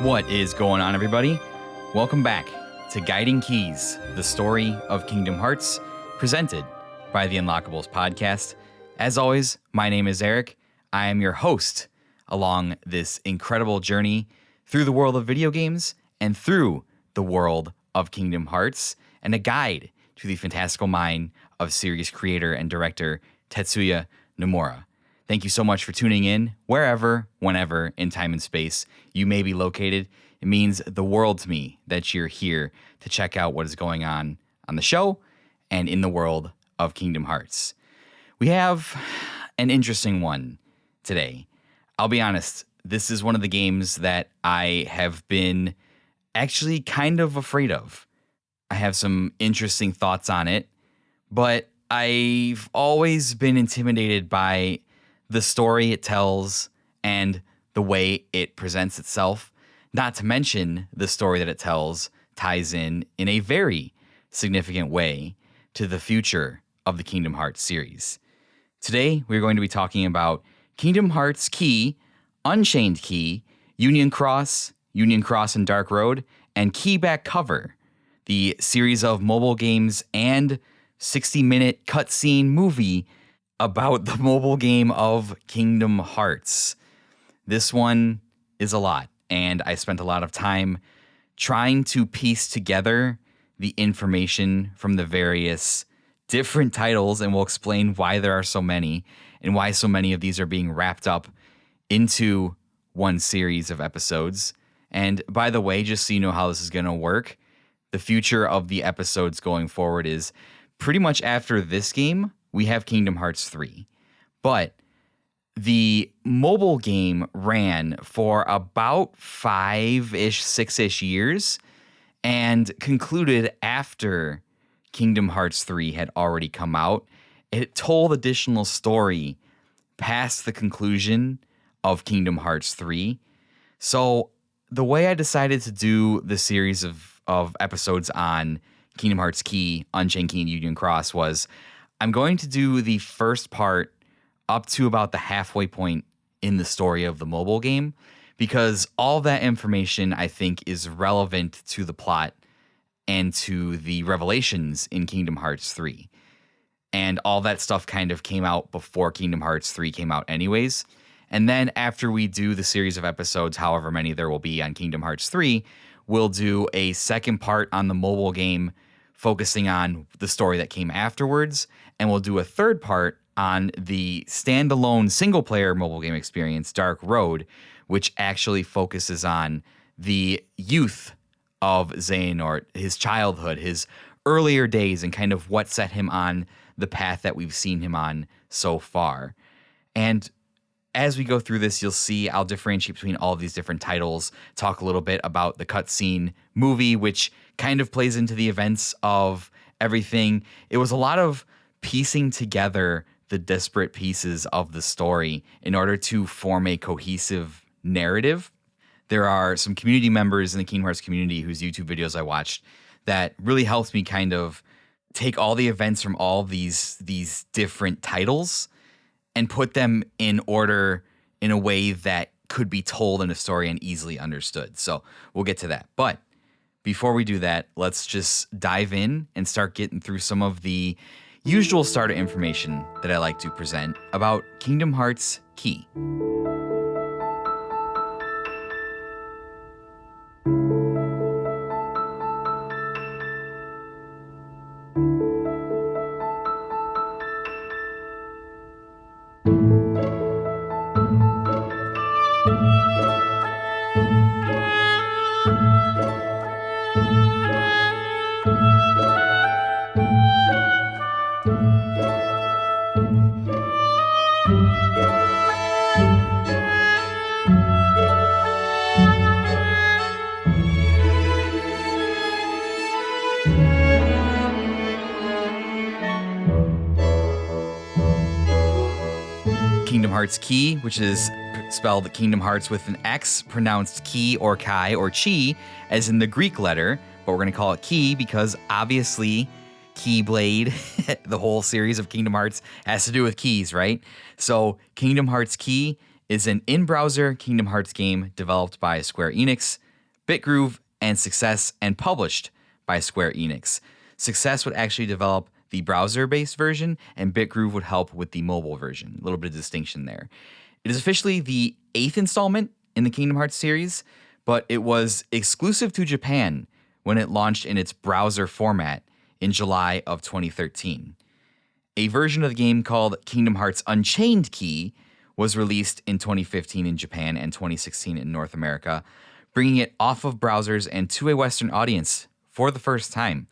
What is going on, everybody? Welcome back to Guiding Keys, the story of Kingdom Hearts, presented by the Unlockables podcast. As always, my name is Eric. I am your host along this incredible journey through the world of video games and through the world of Kingdom Hearts, and a guide to the fantastical mind of series creator and director Tetsuya Nomura. Thank you so much for tuning in wherever, whenever, in time and space you may be located. It means the world to me that you're here to check out what is going on the show and in the world of Kingdom Hearts. We have an interesting one today. I'll be honest, this is one of the games that I have been actually kind of afraid of. I have some interesting thoughts on it, but I've always been intimidated by the story it tells and the way it presents itself. Not to mention the story that it tells ties in a very significant way to the future of the Kingdom Hearts series. Today, we're going to be talking about Kingdom Hearts Key, Unchained Key, Union Cross and Dark Road, and Key Back Cover, the series of mobile games and 60-minute cutscene movie about the mobile game of Kingdom Hearts. This one is a lot, and I spent a lot of time trying to piece together the information from the various different titles, and we'll explain why there are so many and why so many of these are being wrapped up into one series of episodes. And by the way, just so you know how this is going to work, the future of the episodes going forward is pretty much after this game, we have Kingdom Hearts 3. But the mobile game ran for about 5-ish, 6-ish years and concluded after Kingdom Hearts 3 had already come out. It told additional story past the conclusion of Kingdom Hearts 3. So the way I decided to do the series of episodes on Kingdom Hearts Key, Unchained Key, and Union Cross was I'm going to do the first part up to about the halfway point in the story of the mobile game, because all that information I think is relevant to the plot and to the revelations in Kingdom Hearts 3. And all that stuff kind of came out before Kingdom Hearts 3 came out anyways. And then after we do the series of episodes, however many there will be on Kingdom Hearts 3, we'll do a second part on the mobile game focusing on the story that came afterwards. And we'll do a third part on the standalone single-player mobile game experience, Dark Road, which actually focuses on the youth of Xehanort, his childhood, his earlier days, and kind of what set him on the path that we've seen him on so far. And as we go through this, you'll see I'll differentiate between all of these different titles, talk a little bit about the cutscene movie, which kind of plays into the events of everything. It was a lot of piecing together the disparate pieces of the story in order to form a cohesive narrative. There are some community members in the Kingdom Hearts community whose YouTube videos I watched that really helped me kind of take all the events from all these different titles and put them in order in a way that could be told in a story and easily understood. So we'll get to that. But before we do that, let's just dive in and start getting through some of the usual starter information that I like to present about Kingdom Hearts Key. Kingdom Hearts Key, which is spelled Kingdom Hearts with an X, pronounced Ki or Kai or Chi, as in the Greek letter, but we're going to call it Key because obviously Keyblade, the whole series of Kingdom Hearts, has to do with keys, right? So Kingdom Hearts Key is an in-browser Kingdom Hearts game developed by Square Enix, Bitgroove, and Success, and published by Square Enix. Success would actually develop the browser-based version, and Bitgroove would help with the mobile version. A little bit of distinction there. It is officially the 8th installment in the Kingdom Hearts series, but it was exclusive to Japan when it launched in its browser format in July of 2013. A version of the game called Kingdom Hearts Unchained Key was released in 2015 in Japan and 2016 in North America, bringing it off of browsers and to a Western audience for the first time.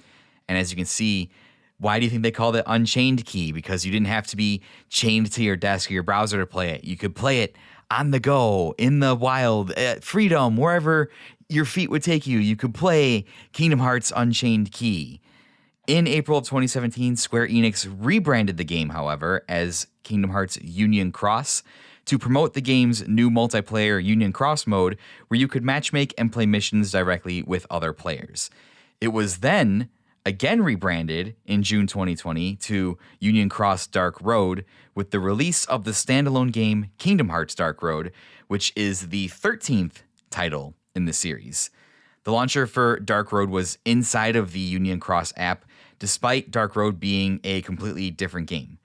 And as you can see, why do you think they called it Unchained Key? Because you didn't have to be chained to your desk or your browser to play it. You could play it on the go, in the wild, at freedom, wherever your feet would take you. You could play Kingdom Hearts Unchained Key. In April of 2017, Square Enix rebranded the game, however, as Kingdom Hearts Union Cross to promote the game's new multiplayer Union Cross mode, where you could matchmake and play missions directly with other players. It was then again rebranded in June 2020 to Union Cross Dark Road with the release of the standalone game Kingdom Hearts Dark Road, which is the 13th title in the series. The launcher for Dark Road was inside of the Union Cross app, despite Dark Road being a completely different game.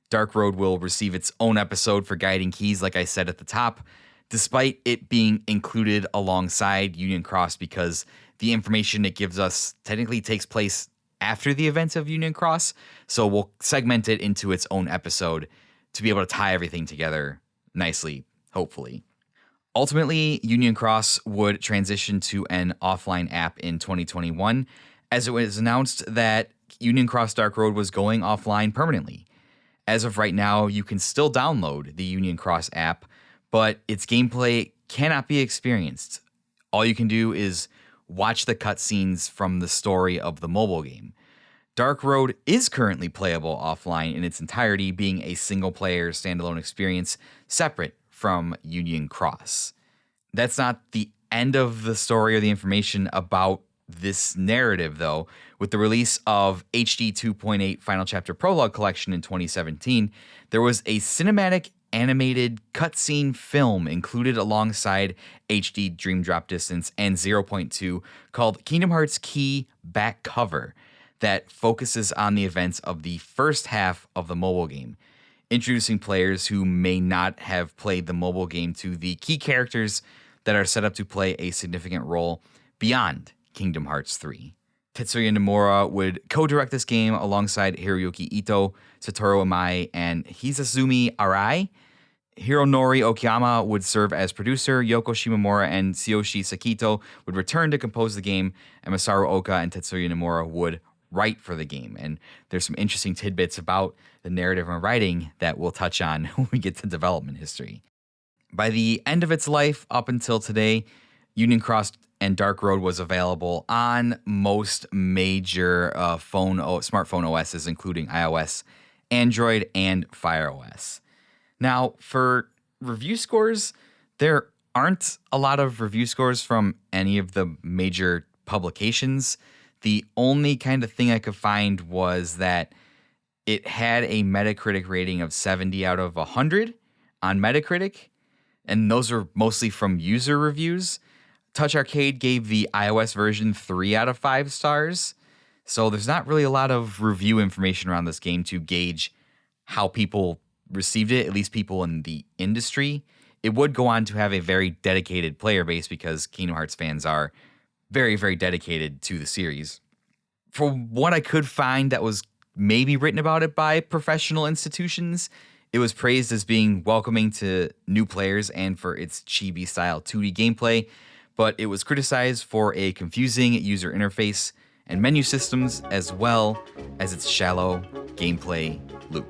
Dark Road will receive its own episode for Guiding Keys, like I said at the top, despite it being included alongside Union Cross because the information it gives us technically takes place after the events of Union Cross, so we'll segment it into its own episode to be able to tie everything together nicely, hopefully. Ultimately, Union Cross would transition to an offline app in 2021, as it was announced that Union Cross Dark Road was going offline permanently. As of right now, you can still download the Union Cross app, but its gameplay cannot be experienced. All you can do is watch the cutscenes from the story of the mobile game. Dark Road is currently playable offline in its entirety, being a single-player standalone experience separate from Union Cross. That's not the end of the story or the information about this narrative, though. With the release of HD 2.8 Final Chapter Prologue Collection in 2017, there was a cinematic animated cutscene film included alongside HD Dream Drop Distance and 0.2 called Kingdom Hearts Key Back Cover that focuses on the events of the first half of the mobile game, introducing players who may not have played the mobile game to the key characters that are set up to play a significant role beyond Kingdom Hearts 3. Tetsuya Nomura would co-direct this game alongside Hiroyuki Ito, Satoru Imai, and Hisazumi Arai. Hironori Okayama would serve as producer, Yoko Shimomura and Tsuyoshi Sakito would return to compose the game, and Masaru Oka and Tetsuya Nomura would write for the game. And there's some interesting tidbits about the narrative and writing that we'll touch on when we get to development history. By the end of its life, up until today, Union Cross and Dark Road was available on most major smartphone OSs, including iOS, Android, and Fire OS. Now, for review scores, there aren't a lot of review scores from any of the major publications. The only kind of thing I could find was that it had a Metacritic rating of 70 out of 100 on Metacritic, and those are mostly from user reviews. Touch Arcade gave the iOS version 3 out of 5 stars, so there's not really a lot of review information around this game to gauge how people received it, at least people in the industry. It would go on to have a very dedicated player base because Kingdom Hearts fans are very, very dedicated to the series. From what I could find that was maybe written about it by professional institutions, it was praised as being welcoming to new players and for its chibi-style 2D gameplay, but it was criticized for a confusing user interface and menu systems, as well as its shallow gameplay loop.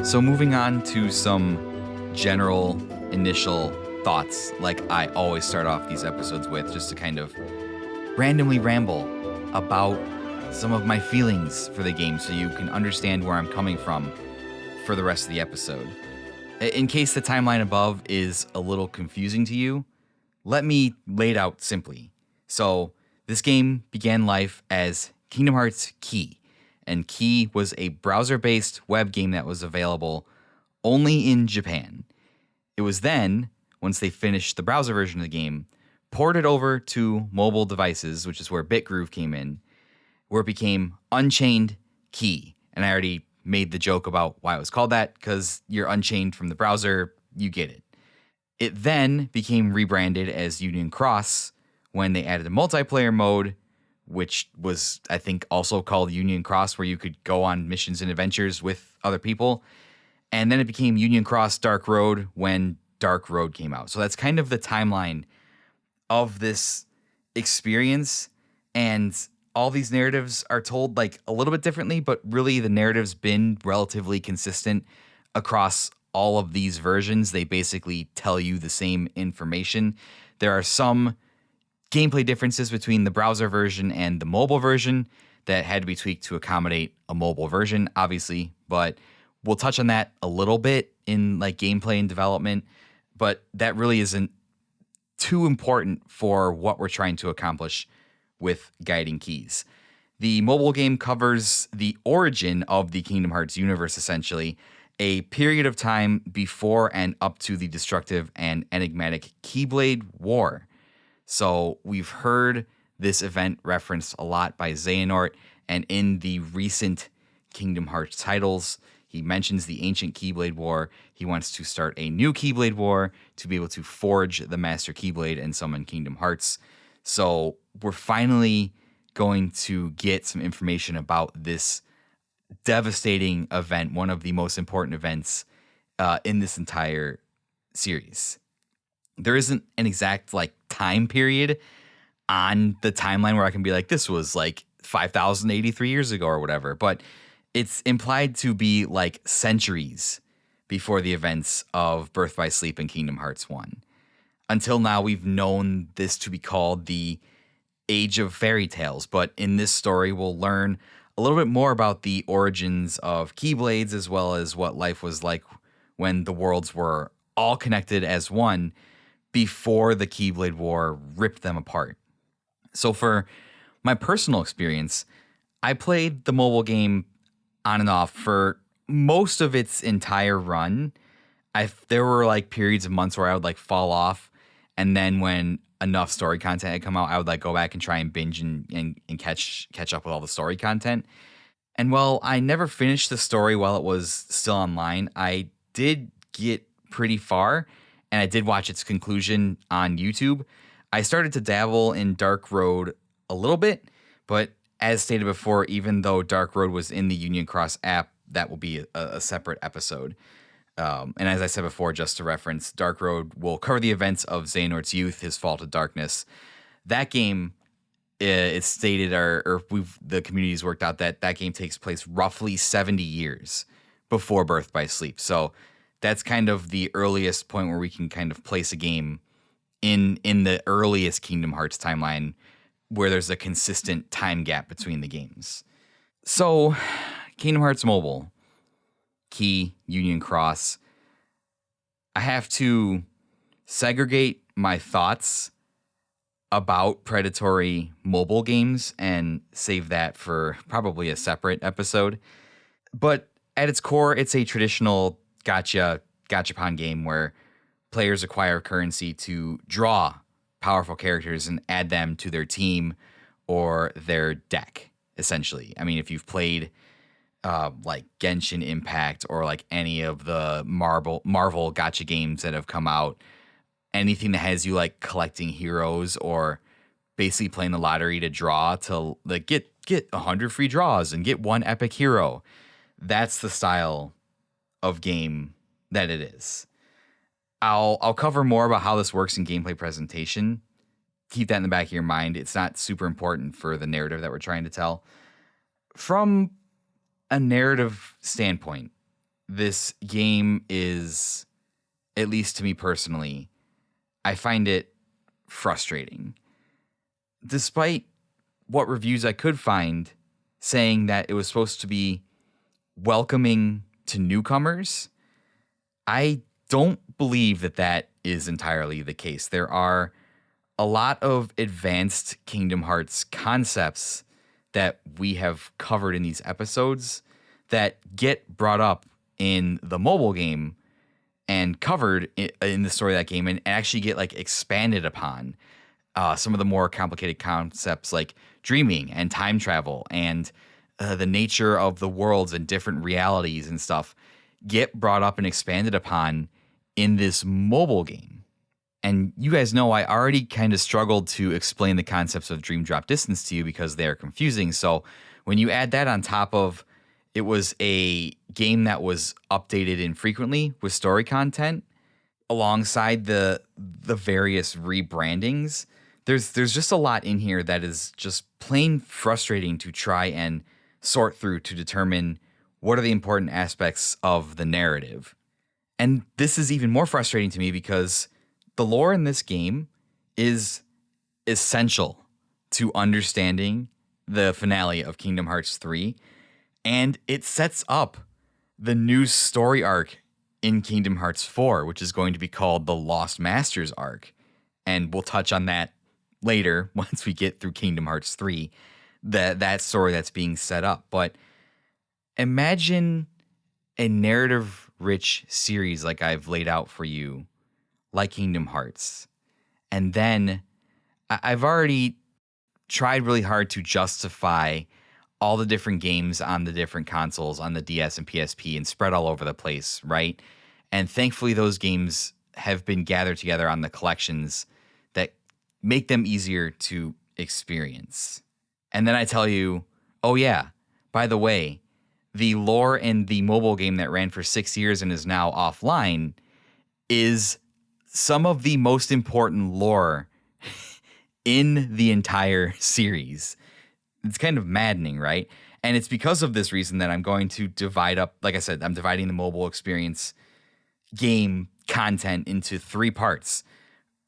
So moving on to some general initial thoughts, like I always start off these episodes with, just to kind of randomly ramble about some of my feelings for the game so you can understand where I'm coming from for the rest of the episode. In case the timeline above is a little confusing to you, let me lay it out simply. So this game began life as Kingdom Hearts Key, and Key was a browser-based web game that was available only in Japan. It was then, once they finished the browser version of the game, ported over to mobile devices, which is where BitGroove came in, where it became Unchained Key. And I already made the joke about why it was called that, because you're unchained from the browser, you get it. It then became rebranded as Union Cross when they added a multiplayer mode, which was, I think, also called Union Cross, where you could go on missions and adventures with other people. And then it became Union Cross Dark Road when Dark Road came out. So that's kind of the timeline of this experience. And all these narratives are told like a little bit differently, but really the narrative's been relatively consistent across all of these versions. They basically tell you the same information. There are some gameplay differences between the browser version and the mobile version that had to be tweaked to accommodate a mobile version, obviously, but we'll touch on that a little bit in like gameplay and development, but that really isn't too important for what we're trying to accomplish with Guiding Keys. The mobile game covers the origin of the Kingdom Hearts universe, essentially, a period of time before and up to the destructive and enigmatic Keyblade War. So we've heard this event referenced a lot by Xehanort, and in the recent Kingdom Hearts titles, he mentions the ancient Keyblade War. He wants to start a new Keyblade War to be able to forge the Master Keyblade and summon Kingdom Hearts. So we're finally going to get some information about this devastating event, one of the most important events in this entire series. There isn't an exact like time period on the timeline where I can be like, this was like 5,083 years ago or whatever, but it's implied to be like centuries before the events of Birth by Sleep and Kingdom Hearts 1. Until now, we've known this to be called the Age of Fairy Tales, but in this story, we'll learn a little bit more about the origins of Keyblades, as well as what life was like when the worlds were all connected as one before the Keyblade War ripped them apart. So for my personal experience, I played the mobile game on and off for most of its entire run. There were like periods of months where I would like fall off, and then when enough story content had come out, I would like go back and try and binge and catch up with all the story content. And while I never finished the story while it was still online, I did get pretty far, and I did watch its conclusion on YouTube. I started to dabble in Dark Road a little bit, but as stated before, even though Dark Road was in the Union Cross app, that will be a separate episode. And as I said before, just to reference, Dark Road will cover the events of Xehanort's youth, his fall to darkness. That game, it's stated, the community's worked out that game takes place roughly 70 years before Birth by Sleep. So that's kind of the earliest point where we can kind of place a game in the earliest Kingdom Hearts timeline where there's a consistent time gap between the games. So, Kingdom Hearts Mobile, Key, Union Cross. I have to segregate my thoughts about predatory mobile games and save that for probably a separate episode. But at its core, it's a traditional gachapon game where players acquire currency to draw powerful characters and add them to their team or their deck, essentially. I mean, if you've played like Genshin Impact or like any of the Marvel gacha games that have come out, anything that has you like collecting heroes or basically playing the lottery to draw to like get 100 free draws and get one epic hero, that's the style of game that it is. I'll cover more about how this works in gameplay presentation. Keep that in the back of your mind. It's not super important for the narrative that we're trying to tell. From a narrative standpoint, this game is, at least to me personally, I find it frustrating. Despite what reviews I could find saying that it was supposed to be welcoming to newcomers, I don't believe that that is entirely the case. There are a lot of advanced Kingdom Hearts concepts that we have covered in these episodes that get brought up in the mobile game and covered in the story of that game and actually get like expanded upon. Some of the more complicated concepts like dreaming and time travel and the nature of the worlds and different realities and stuff get brought up and expanded upon in this mobile game. And you guys know I already kind of struggled to explain the concepts of dream drop distance to you because they are confusing. So when you add that on top of it was a game that was updated infrequently with story content alongside the various rebrandings, there's just a lot in here that is just plain frustrating to try and sort through to determine what are the important aspects of the narrative. And this is even more frustrating to me because the lore in this game is essential to understanding the finale of Kingdom Hearts 3, and it sets up the new story arc in Kingdom Hearts 4, which is going to be called the Lost Masters arc. And we'll touch on that later once we get through Kingdom Hearts 3, that story that's being set up. But imagine a narrative-rich series like I've laid out for you, like Kingdom Hearts. And then I've already tried really hard to justify all the different games on the different consoles on the DS and PSP and spread all over the place, right? And thankfully those games have been gathered together on the collections that make them easier to experience. And then I tell you, oh yeah, by the way, the lore in the mobile game that ran for 6 years and is now offline is some of the most important lore in the entire series. It's kind of maddening, right? And it's because of this reason that I'm going to divide up, like I said, I'm dividing the mobile experience game content into 3 parts.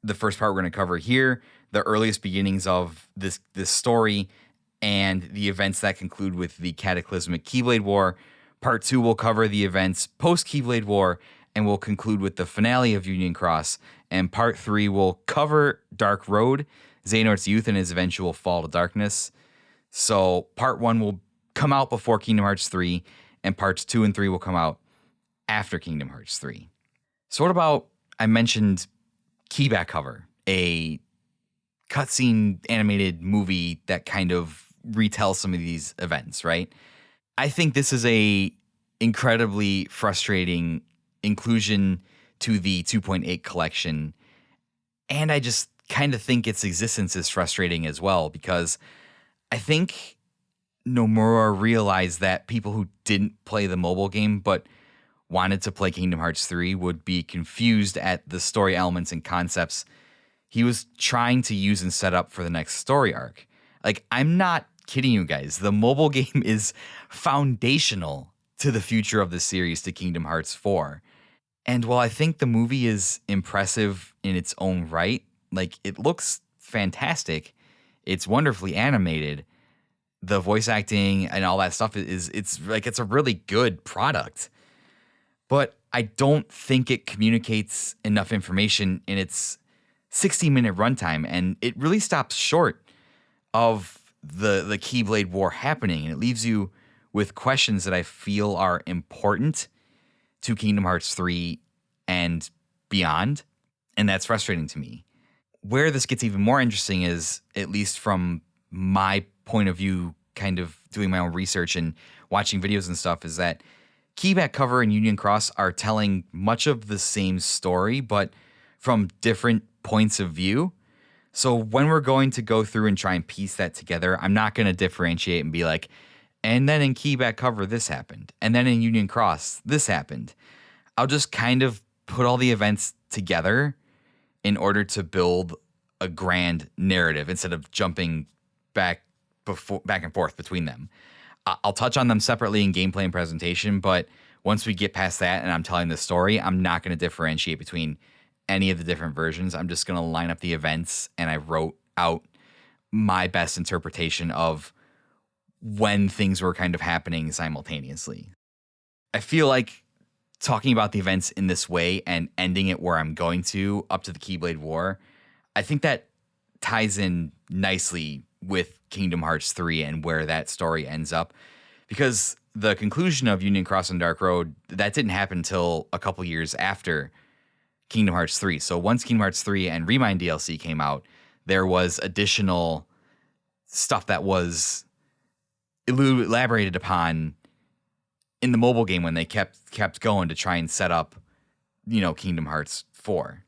The first part we're going to cover here, the earliest beginnings of this story and the events that conclude with the cataclysmic Keyblade War. Part 2 will cover the events post Keyblade War and will conclude with the finale of Union Cross. And part 3 will cover Dark Road, Xehanort's youth and his eventual fall to darkness. So part 1 will come out before Kingdom Hearts 3, and parts 2 and 3 will come out after Kingdom Hearts 3. So what about, I mentioned Keyback Cover, a cutscene animated movie that kind of retells some of these events, right? I think this is a incredibly frustrating inclusion to the 2.8 collection, and I just kind of think its existence is frustrating as well because I think Nomura realized that people who didn't play the mobile game but wanted to play Kingdom Hearts 3 would be confused at the story elements and concepts he was trying to use and set up for the next story arc. Like, I'm not kidding you guys. The mobile game is foundational to the future of the series, to Kingdom Hearts 4. And while I think the movie is impressive in its own right, like, it looks fantastic, it's wonderfully animated, the voice acting and all that stuff it's a really good product. But I don't think it communicates enough information in its 60-minute runtime, and it really stops short of the Keyblade War happening, and it leaves you with questions that I feel are important to Kingdom Hearts 3 and beyond, and that's frustrating to me. Where this gets even more interesting is, at least from my point of view, kind of doing my own research and watching videos and stuff, is that Keyback Cover and Union Cross are telling much of the same story, but from different points of view. So when we're going to go through and try and piece that together, I'm not going to differentiate and be like, and then in Keyback Cover, this happened. And then in Union Cross, this happened. I'll just kind of put all the events together in order to build a grand narrative instead of jumping back and forth between them. I'll touch on them separately in gameplay and presentation, but once we get past that and I'm telling the story, I'm not going to differentiate between any of the different versions. I'm just going to line up the events, and I wrote out my best interpretation of when things were kind of happening simultaneously. I feel like talking about the events in this way and ending it where I'm going to, up to the Keyblade War, I think that ties in nicely with Kingdom Hearts 3 and where that story ends up. Because the conclusion of Union Cross and Dark Road, that didn't happen until a couple years after Kingdom Hearts 3. So once Kingdom Hearts 3 and Remind DLC came out, there was additional stuff that was elaborated upon in the mobile game when they kept going to try and set up, Kingdom Hearts 4.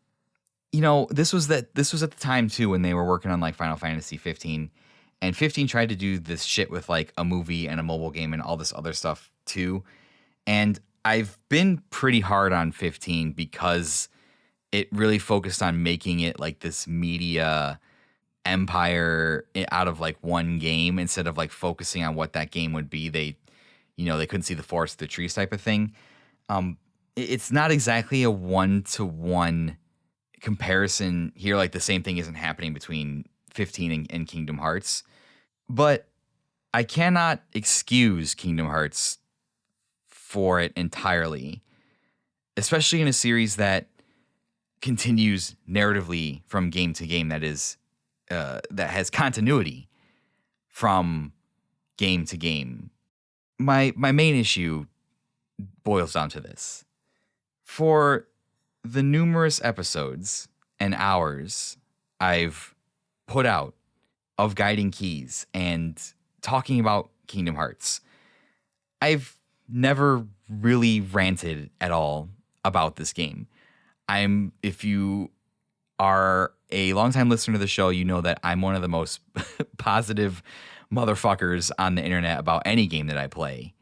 This was at the time too when they were working on like Final Fantasy 15, and 15 tried to do this shit with like a movie and a mobile game and all this other stuff too. And I've been pretty hard on 15 because it really focused on making it like this media empire out of like one game instead of like focusing on what that game would be. They couldn't see the forest through the trees type of thing. It's not exactly a one-to-one comparison here. Like the same thing isn't happening between 15 and Kingdom Hearts. But I cannot excuse Kingdom Hearts for it entirely, especially in a series that continues narratively from game to game, that has continuity from game to game. My main issue boils down to this. For the numerous episodes and hours I've put out of guiding keys and talking about Kingdom Hearts, I've never really ranted at all about this game. If you are a longtime listener to the show, you know that I'm one of the most positive motherfuckers on the internet about any game that I play.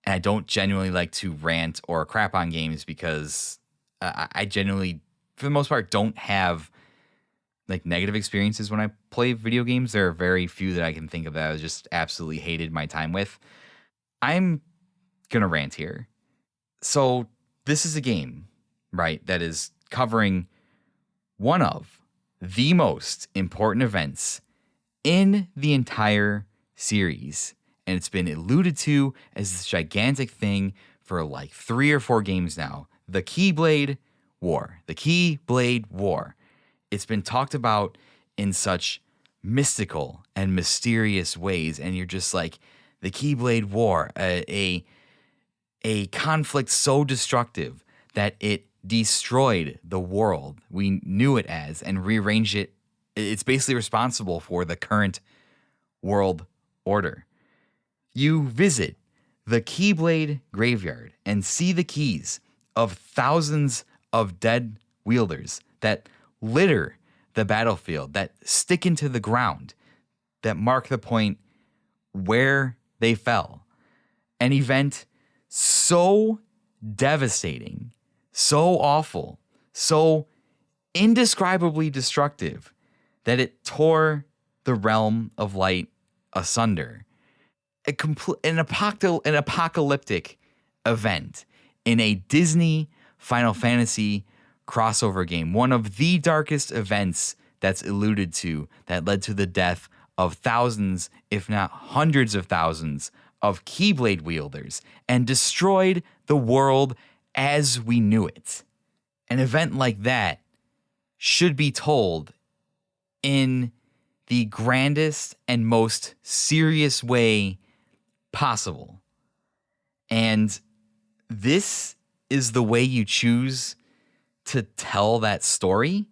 And I don't genuinely like to rant or crap on games because I genuinely, for the most part, don't have like negative experiences when I play video games. There are very few that I can think of that I just absolutely hated my time with. I'm going to rant here. So this is a game, right, that is covering one of the most important events in the entire series. And it's been alluded to as this gigantic thing for like 3 or 4 games now. The Keyblade War. The Keyblade War. It's been talked about in such mystical and mysterious ways. And you're just like, the Keyblade War, a conflict so destructive that it destroyed the world we knew it as and rearranged it. It's basically responsible for the current world order. You visit the Keyblade graveyard and see the keys of thousands of dead wielders that litter the battlefield, that stick into the ground, that mark the point where they fell. An event so devastating, so awful, so indescribably destructive that it tore the realm of light asunder. An apocalyptic event in a Disney Final Fantasy crossover game. One of the darkest events that's alluded to that led to the death of thousands, if not hundreds of thousands, of Keyblade wielders and destroyed the world as we knew it. An event like that should be told in the grandest and most serious way possible. And this is the way you choose to tell that story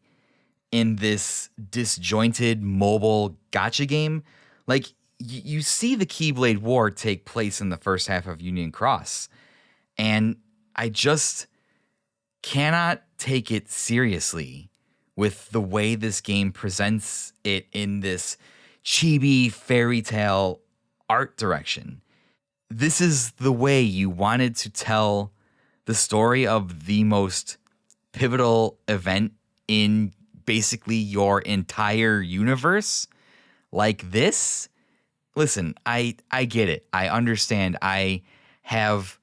in this disjointed mobile gacha game. Like, you see the Keyblade War take place in the first half of Union Cross, and I just cannot take it seriously with the way this game presents it in this chibi fairy tale art direction. This is the way you wanted to tell the story of the most pivotal event in basically your entire universe like this? Listen, I get it. I understand. I have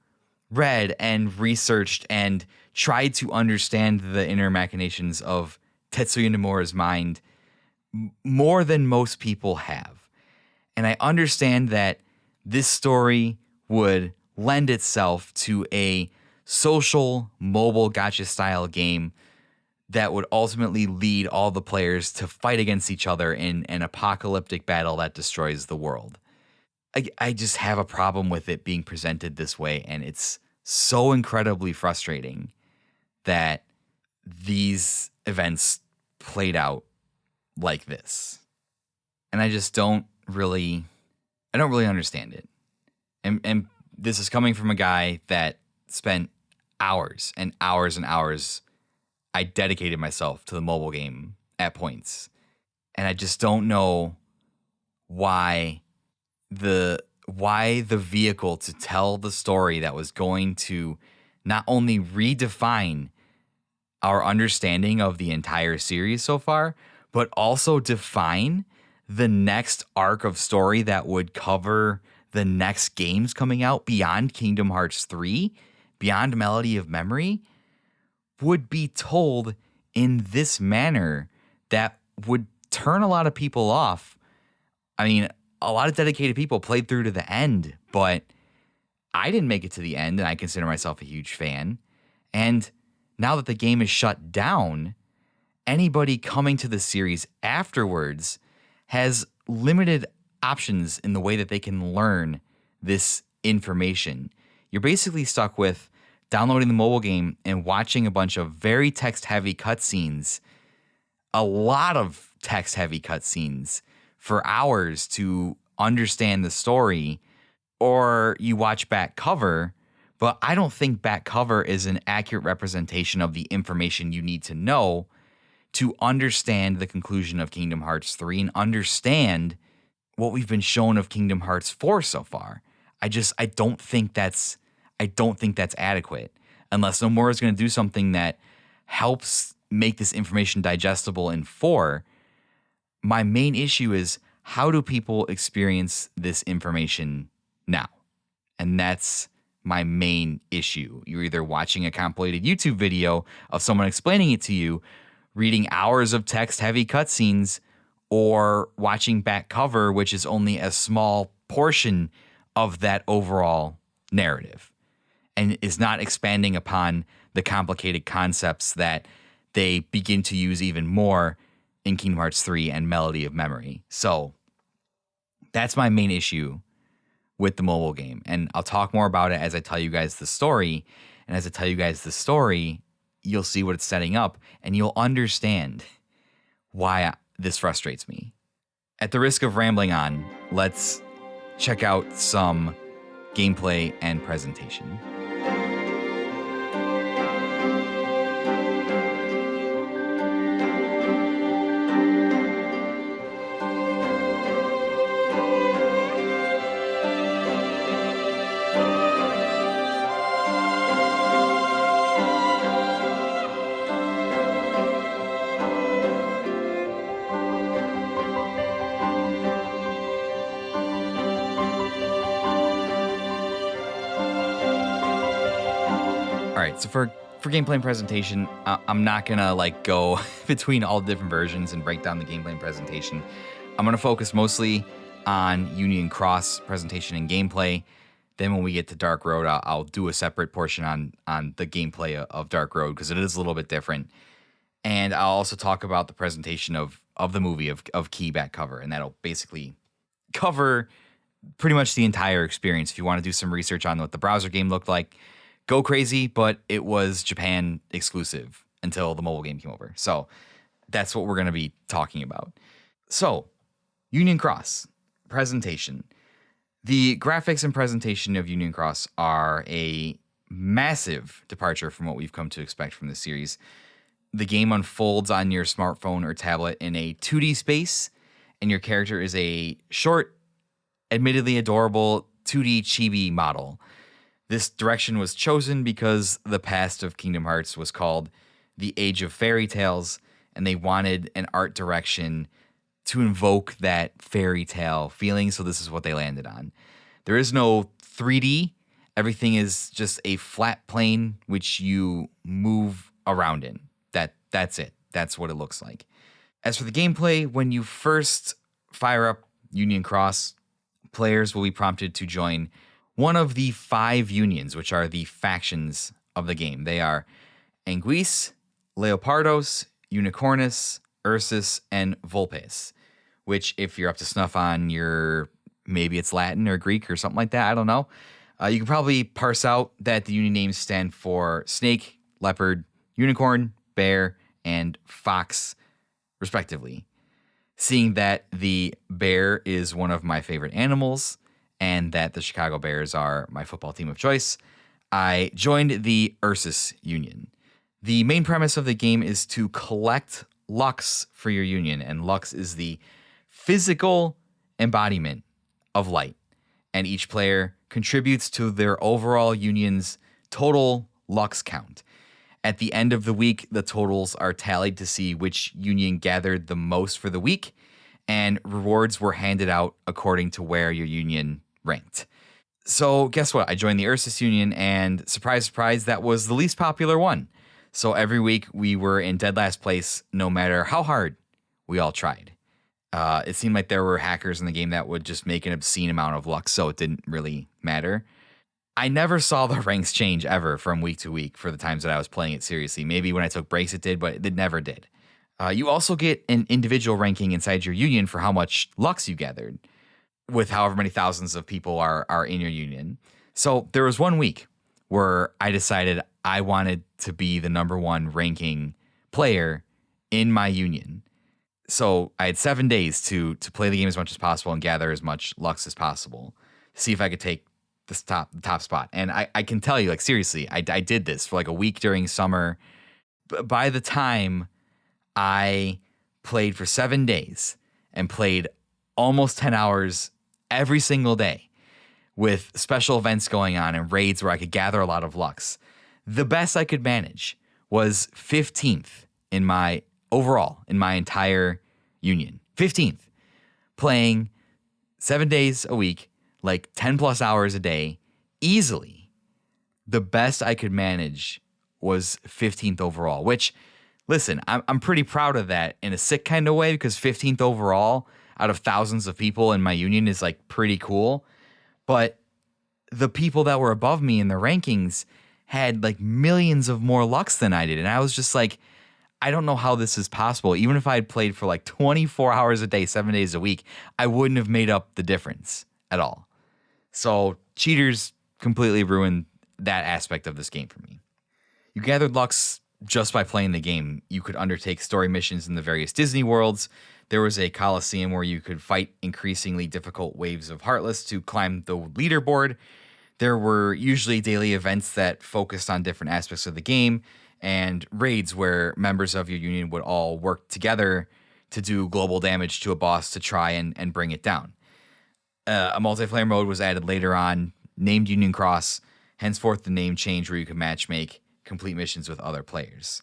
read and researched and tried to understand the inner machinations of Tetsuya Nomura's mind more than most people have. And I understand that this story would lend itself to a social mobile gacha style game that would ultimately lead all the players to fight against each other in an apocalyptic battle that destroys the world. I just have a problem with it being presented this way, and it's so incredibly frustrating that these events played out like this. And I just don't really understand it. And this is coming from a guy that spent hours and hours and hours. I dedicated myself to the mobile game at points. And I just don't know why the vehicle to tell the story that was going to not only redefine our understanding of the entire series so far, but also define the next arc of story that would cover the next games coming out beyond Kingdom Hearts 3, beyond Melody of Memory, would be told in this manner that would turn a lot of people off. I mean, a lot of dedicated people played through to the end, but I didn't make it to the end, and I consider myself a huge fan. And now that the game is shut down, anybody coming to the series afterwards has limited options in the way that they can learn this information. You're basically stuck with downloading the mobile game and watching a bunch of very text-heavy cutscenes, a lot of text-heavy cutscenes for hours to understand the story, or you watch back cover, but I don't think back cover is an accurate representation of the information you need to know to understand the conclusion of Kingdom Hearts 3 and understand what we've been shown of Kingdom Hearts 4 so far. I don't think that's adequate unless Nomura is going to do something that helps make this information digestible in 4. My main issue is, how do people experience this information now? And that's my main issue. You're either watching a compilated YouTube video of someone explaining it to you, reading hours of text-heavy cutscenes, or watching back cover, which is only a small portion of that overall narrative and is not expanding upon the complicated concepts that they begin to use even more in Kingdom Hearts 3 and Melody of Memory. So that's my main issue with the mobile game. And I'll talk more about it as I tell you guys the story. And as I tell you guys the story, you'll see what it's setting up and you'll understand why this frustrates me. At the risk of rambling on, let's check out some gameplay and presentation. So for gameplay and presentation, I'm not going to go between all the different versions and break down the gameplay and presentation. I'm going to focus mostly on Union Cross presentation and gameplay. Then when we get to Dark Road, I'll do a separate portion on the gameplay of Dark Road because it is a little bit different. And I'll also talk about the presentation of the movie of Key back cover, and that'll basically cover pretty much the entire experience. If you want to do some research on what the browser game looked like, go crazy, but it was Japan exclusive until the mobile game came over. So that's what we're going to be talking about. So, Union Cross presentation. The graphics and presentation of Union Cross are a massive departure from what we've come to expect from the series. The game unfolds on your smartphone or tablet in a 2D space, and your character is a short, admittedly adorable 2D chibi model. This direction was chosen because the past of Kingdom Hearts was called the Age of Fairy Tales, and they wanted an art direction to invoke that fairy tale feeling, so this is what they landed on. There is no 3D Everything is just a flat plane which you move around in. That's it. That's what it looks like. As for the gameplay, when you first fire up Union Cross, players will be prompted to join one of the 5 unions, which are the factions of the game. They are Anguis, Leopardos, Unicornus, Ursus, and Volpes, which if you're up to snuff on maybe it's Latin or Greek or something like that, I don't know. You can probably parse out that the union names stand for snake, leopard, unicorn, bear, and fox, respectively. Seeing that the bear is one of my favorite animals and that the Chicago Bears are my football team of choice, I joined the Ursus Union. The main premise of the game is to collect Lux for your union, and Lux is the physical embodiment of light, and each player contributes to their overall union's total Lux count. At the end of the week, the totals are tallied to see which union gathered the most for the week, and rewards were handed out according to where your union ranked. So guess what? I joined the Ursus Union, and surprise, surprise, that was the least popular one. So every week we were in dead last place, no matter how hard we all tried. It seemed like there were hackers in the game that would just make an obscene amount of Lux, so it didn't really matter. I never saw the ranks change ever from week to week for the times that I was playing it seriously. Maybe when I took breaks it did, but it never did. You also get an individual ranking inside your union for how much Lux you gathered, with however many thousands of people are in your union. So there was one week where I decided I wanted to be the number 1 ranking player in my union. So I had 7 days to play the game as much as possible and gather as much Lux as possible, see if I could take the top spot. And I can tell you, like, seriously, I did this for like a week during summer. By the time I played for 7 days and played almost 10 hours every single day with special events going on and raids where I could gather a lot of Lux, the best I could manage was 15th in my entire union. 15th. Playing 7 days a week, like 10 plus hours a day, easily. The best I could manage was 15th overall, which, listen, I'm pretty proud of that in a sick kind of way, because 15th overall out of thousands of people in my union is like pretty cool. But the people that were above me in the rankings had like millions of more Lux than I did. And I was just like, I don't know how this is possible. Even if I had played for like 24 hours a day, 7 days a week, I wouldn't have made up the difference at all. So cheaters completely ruined that aspect of this game for me. You gathered Lux just by playing the game. You could undertake story missions in the various Disney worlds. There was a Coliseum where you could fight increasingly difficult waves of Heartless to climb the leaderboard. There were usually daily events that focused on different aspects of the game, and raids where members of your union would all work together to do global damage to a boss to try and bring it down. A multiplayer mode was added later on, named Union Cross, henceforth the name change where you can matchmake complete missions with other players.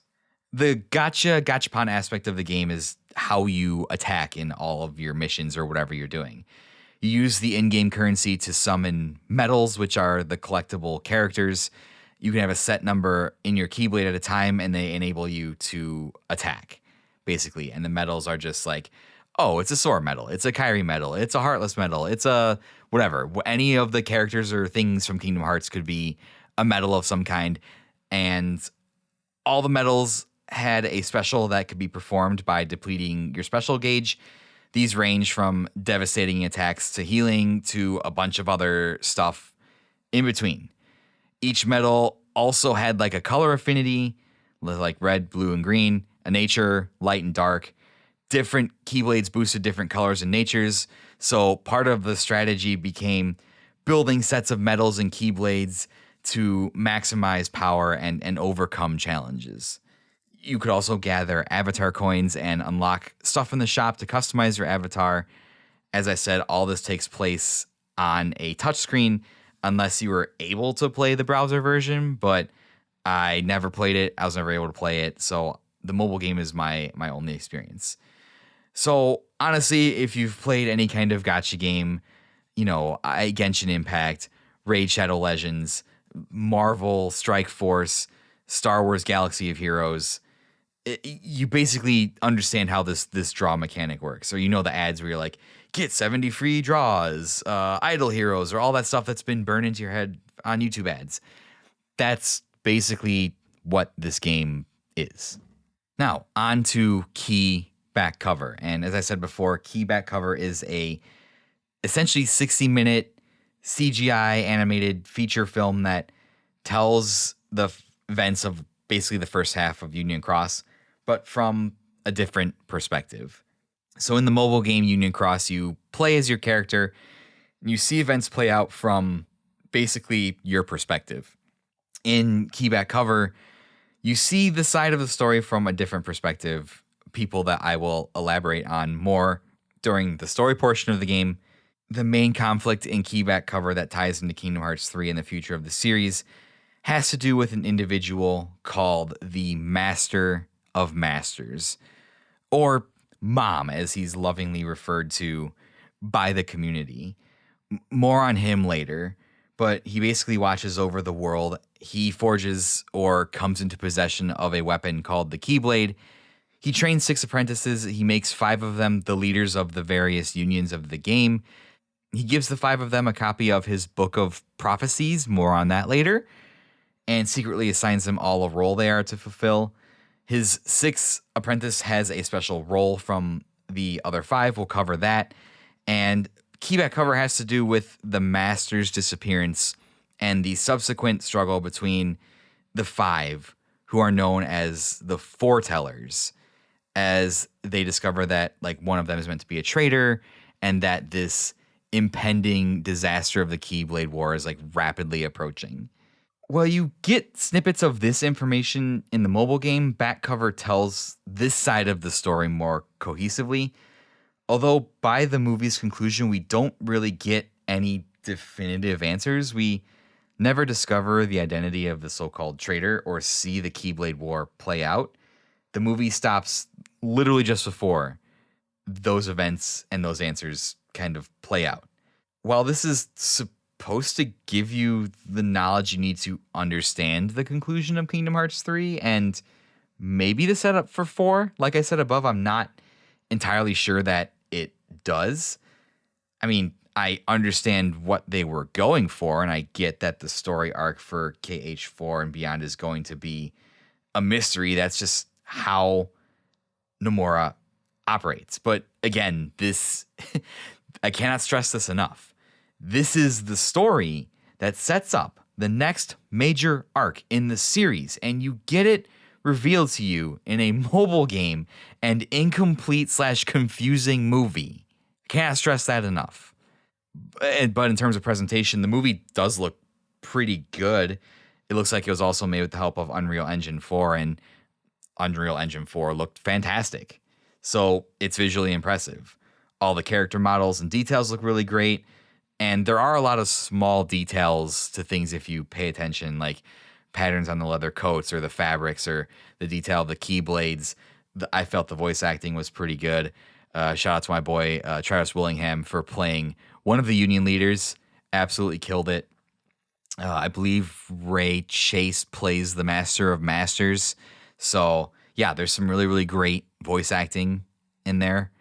The gachapon aspect of the game is how you attack in all of your missions or whatever you're doing. You use the in-game currency to summon medals, which are the collectible characters. You can have a set number in your Keyblade at a time, and they enable you to attack, basically. And the medals are just like, oh, it's a Sora medal, it's a Kairi medal, it's a Heartless medal, it's a whatever. Any of the characters or things from Kingdom Hearts could be a medal of some kind. And all the medals had a special that could be performed by depleting your special gauge. These range from devastating attacks to healing to a bunch of other stuff in between. Each medal also had like a color affinity, like red, blue, and green, a nature, light and dark. Different Keyblades boosted different colors and natures, so part of the strategy became building sets of medals and Keyblades to maximize power and overcome challenges. You could also gather avatar coins and unlock stuff in the shop to customize your avatar. As I said, all this takes place on a touchscreen unless you were able to play the browser version, but I never played it. I was never able to play it, so the mobile game is my only experience. So honestly, if you've played any kind of gacha game, Genshin Impact, Raid Shadow Legends, Marvel Strike Force, Star Wars Galaxy of Heroes, you basically understand how this draw mechanic works. Or you know the ads where you're like, get 70 free draws, idle heroes, or all that stuff that's been burned into your head on YouTube ads. That's basically what this game is. Now, on to key back cover. And as I said before, key back cover is a essentially 60-minute CGI animated feature film that tells the events of basically the first half of Union Cross, but from a different perspective. So in the mobile game Union Cross, you play as your character, and you see events play out from basically your perspective. In key back cover, you see the side of the story from a different perspective, people that I will elaborate on more during the story portion of the game. The main conflict in key back cover that ties into Kingdom Hearts 3 and the future of the series has to do with an individual called the Master of Masters, or Mom, as he's lovingly referred to by the community. More on him later, but he basically watches over the world. He forges or comes into possession of a weapon called the Keyblade. He trains 6 apprentices. He makes 5 of them the leaders of the various unions of the game. He gives the 5 of them a copy of his Book of Prophecies, more on that later, and secretly assigns them all a role they are to fulfill. His 6th apprentice has a special role from the other 5. We'll cover that. And keyback cover has to do with the Master's disappearance and the subsequent struggle between the 5, who are known as the Foretellers, as they discover that like one of them is meant to be a traitor, and that this impending disaster of the Keyblade War is like rapidly approaching. Well, you get snippets of this information in the mobile game. Back cover tells this side of the story more cohesively, although by the movie's conclusion, we don't really get any definitive answers. We never discover the identity of the so-called traitor or see the Keyblade War play out. The movie stops literally just before those events and those answers kind of play out. While this is supposed to give you the knowledge you need to understand the conclusion of Kingdom Hearts 3 and maybe the setup for 4, like I said above, I'm not entirely sure that it does. I mean, I understand what they were going for, and I get that the story arc for KH4 and beyond is going to be a mystery. That's just how Nomura operates. But again, this I cannot stress this enough. This is the story that sets up the next major arc in the series, and you get it revealed to you in a mobile game and incomplete/confusing movie. Can't stress that enough. But in terms of presentation, the movie does look pretty good. It looks like it was also made with the help of Unreal Engine 4, and Unreal Engine 4 looked fantastic. So it's visually impressive. All the character models and details look really great. And there are a lot of small details to things if you pay attention, like patterns on the leather coats or the fabrics or the detail of the keyblades. I felt the voice acting was pretty good. Shout out to my boy, Travis Willingham, for playing one of the union leaders. Absolutely killed it. I believe Ray Chase plays the Master of Masters. So, yeah, there's some really, really great voice acting in there.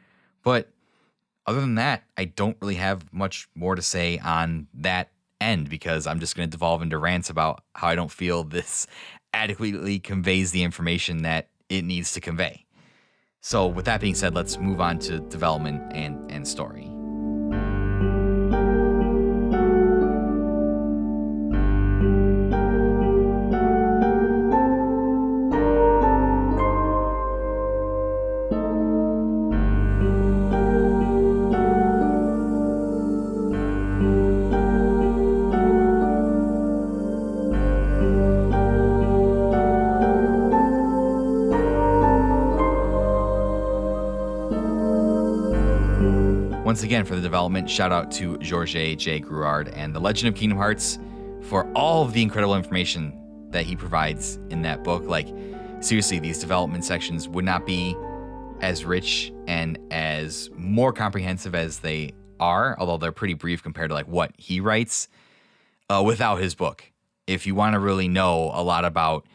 But other than that, I don't really have much more to say on that end because I'm just going to devolve into rants about how I don't feel this adequately conveys the information that it needs to convey. So with that being said, let's move on to development and story. Once again, for the development, shout out to Georges J. Gruard and The Legend of Kingdom Hearts for all of the incredible information that he provides in that book. Like, seriously, these development sections would not be as rich and as more comprehensive as they are, although they're pretty brief compared to like what he writes, without his book. If you want to really know a lot about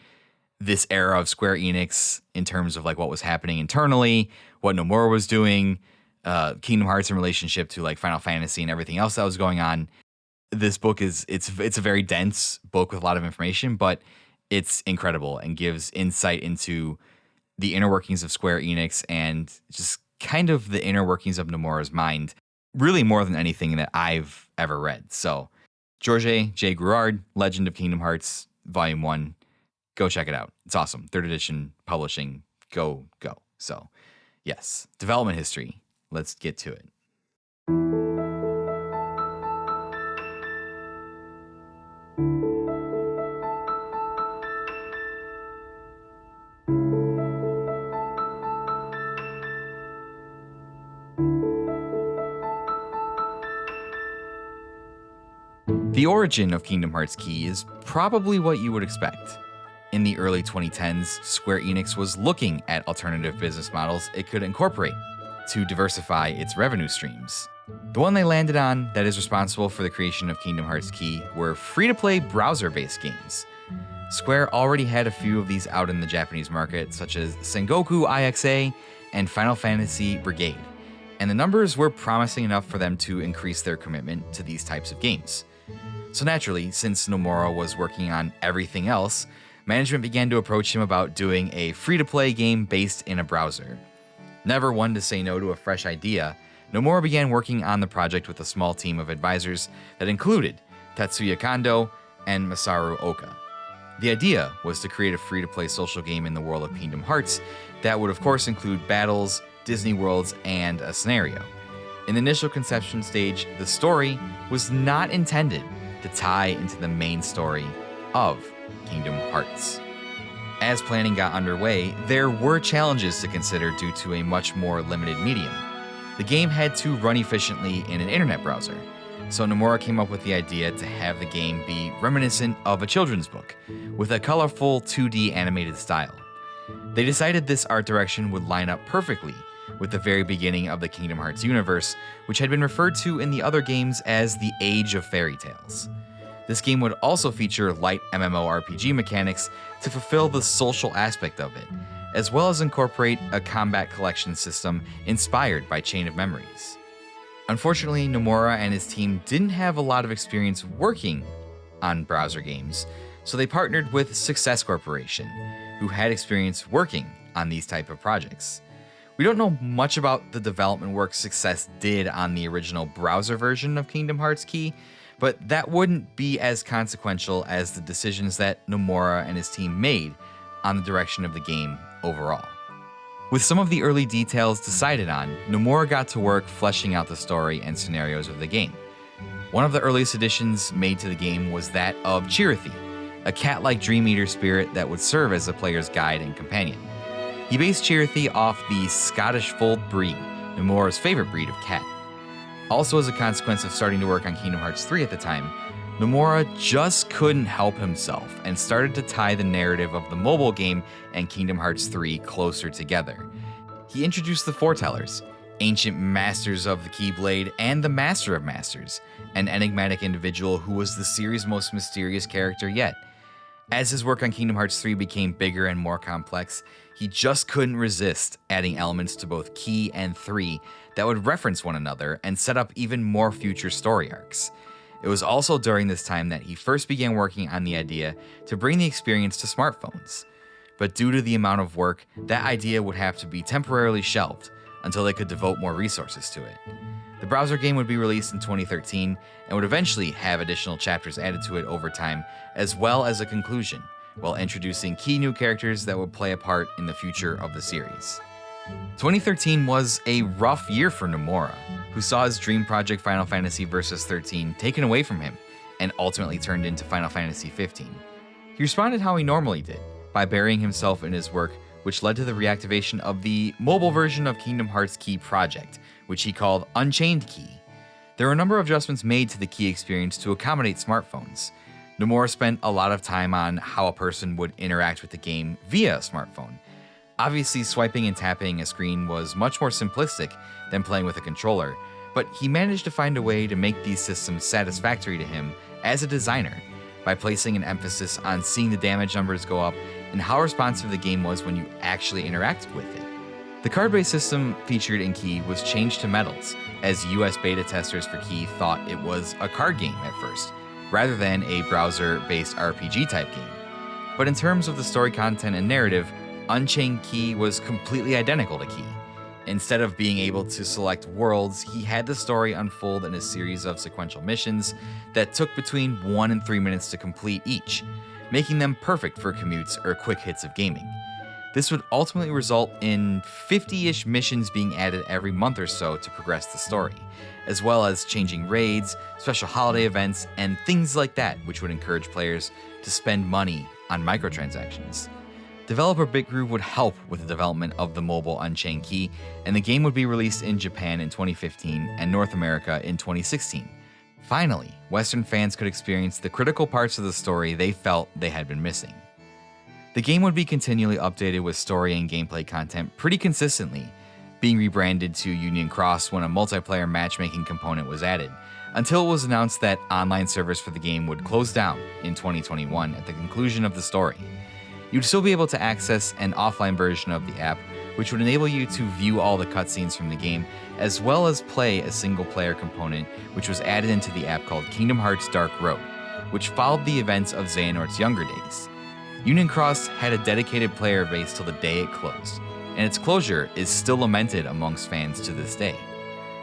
this era of Square Enix in terms of like what was happening internally, what Nomura was doing, Kingdom Hearts in relationship to like Final Fantasy and everything else that was going on, this book it's a very dense book with a lot of information, but it's incredible and gives insight into the inner workings of Square Enix and just kind of the inner workings of Nomura's mind, really more than anything that I've ever read. So Georges J. Gruard, Legend of Kingdom Hearts, Volume 1. Go check it out. It's awesome. 3rd edition publishing. Go. So, yes. Development history. Let's get to it. The origin of Kingdom Hearts Key is probably what you would expect. In the early 2010s, Square Enix was looking at alternative business models it could incorporate to diversify its revenue streams. The one they landed on that is responsible for the creation of Kingdom Hearts Key were free-to-play browser-based games. Square already had a few of these out in the Japanese market, such as Sengoku IXA and Final Fantasy Brigade, and the numbers were promising enough for them to increase their commitment to these types of games. So naturally, since Nomura was working on everything else, management began to approach him about doing a free-to-play game based in a browser. Never one to say no to a fresh idea, Nomura began working on the project with a small team of advisors that included Tetsuya Kondo and Masaru Oka. The idea was to create a free-to-play social game in the world of Kingdom Hearts that would of course include battles, Disney worlds, and a scenario. In the initial conception stage, the story was not intended to tie into the main story of Kingdom Hearts. As planning got underway, there were challenges to consider due to a much more limited medium. The game had to run efficiently in an internet browser, so Nomura came up with the idea to have the game be reminiscent of a children's book, with a colorful 2D animated style. They decided this art direction would line up perfectly with the very beginning of the Kingdom Hearts universe, which had been referred to in the other games as the Age of Fairy Tales. This game would also feature light MMORPG mechanics to fulfill the social aspect of it, as well as incorporate a combat collection system inspired by Chain of Memories. Unfortunately, Nomura and his team didn't have a lot of experience working on browser games, so they partnered with Success Corporation, who had experience working on these type of projects. We don't know much about the development work Success did on the original browser version of Kingdom Hearts Key, but that wouldn't be as consequential as the decisions that Nomura and his team made on the direction of the game overall. With some of the early details decided on, Nomura got to work fleshing out the story and scenarios of the game. One of the earliest additions made to the game was that of Chirithy, a cat-like Dream Eater spirit that would serve as the player's guide and companion. He based Chirithy off the Scottish Fold breed, Nomura's favorite breed of cat. Also, as a consequence of starting to work on Kingdom Hearts 3 at the time, Nomura just couldn't help himself and started to tie the narrative of the mobile game and Kingdom Hearts 3 closer together. He introduced the Foretellers, ancient masters of the Keyblade and the Master of Masters, an enigmatic individual who was the series' most mysterious character yet. As his work on Kingdom Hearts 3 became bigger and more complex, he just couldn't resist adding elements to both Key and 3 that would reference one another and set up even more future story arcs. It was also during this time that he first began working on the idea to bring the experience to smartphones. But due to the amount of work, that idea would have to be temporarily shelved until they could devote more resources to it. The browser game would be released in 2013 and would eventually have additional chapters added to it over time, as well as a conclusion, while introducing key new characters that would play a part in the future of the series. 2013 was a rough year for Nomura, who saw his dream project Final Fantasy Versus 13 taken away from him and ultimately turned into Final Fantasy 15. He responded how he normally did, by burying himself in his work, which led to the reactivation of the mobile version of Kingdom Hearts Key project, which he called Unchained Key. There were a number of adjustments made to the Key experience to accommodate smartphones. Nomura spent a lot of time on how a person would interact with the game via a smartphone. Obviously, swiping and tapping a screen was much more simplistic than playing with a controller, but he managed to find a way to make these systems satisfactory to him as a designer by placing an emphasis on seeing the damage numbers go up and how responsive the game was when you actually interacted with it. The card-based system featured in Key was changed to medals, as US beta testers for Key thought it was a card game at first, rather than a browser-based RPG type game. But in terms of the story content and narrative, Unchained Key was completely identical to Key. Instead of being able to select worlds, he had the story unfold in a series of sequential missions that took between 1 and 3 minutes to complete each, making them perfect for commutes or quick hits of gaming. This would ultimately result in 50-ish missions being added every month or so to progress the story, as well as changing raids, special holiday events, and things like that, which would encourage players to spend money on microtransactions. Developer BitGroove would help with the development of the mobile Unchained Key, and the game would be released in Japan in 2015 and North America in 2016. Finally, Western fans could experience the critical parts of the story they felt they had been missing. The game would be continually updated with story and gameplay content pretty consistently, being rebranded to Union Cross when a multiplayer matchmaking component was added, until it was announced that online servers for the game would close down in 2021 at the conclusion of the story. You'd still be able to access an offline version of the app, which would enable you to view all the cutscenes from the game, as well as play a single-player component which was added into the app called Kingdom Hearts Dark Road, which followed the events of Xehanort's younger days. Union Cross had a dedicated player base till the day it closed, and its closure is still lamented amongst fans to this day.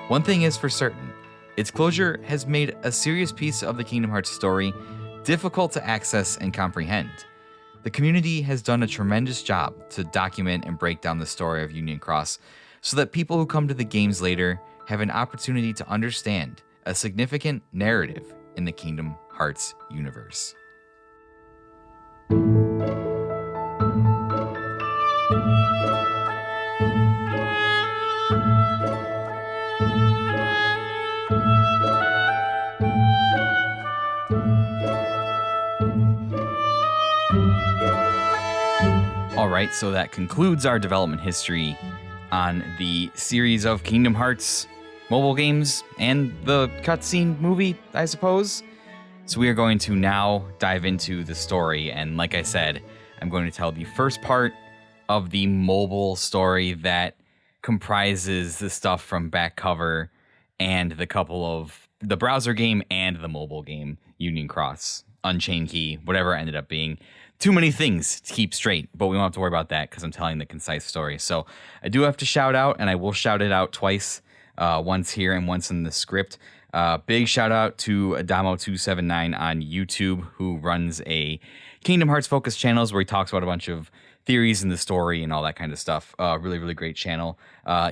One thing is for certain, its closure has made a serious piece of the Kingdom Hearts story difficult to access and comprehend. The community has done a tremendous job to document and break down the story of Union Cross so that people who come to the games later have an opportunity to understand a significant narrative in the Kingdom Hearts universe. Alright, so that concludes our development history on the series of Kingdom Hearts mobile games and the cutscene movie, I suppose. So we are going to now dive into the story, and like I said, I'm going to tell the first part of the mobile story that comprises the stuff from back cover and the couple of the browser game and the mobile game, Union Cross, Unchained Key, whatever it ended up being. Too many things to keep straight, but we won't have to worry about that because I'm telling the concise story. So I do have to shout out, and I will shout it out twice, once here and once in the script. Big shout out to Adamo279 on YouTube, who runs a Kingdom Hearts focused channels where he talks about a bunch of theories in the story and all that kind of stuff. Really, really great channel.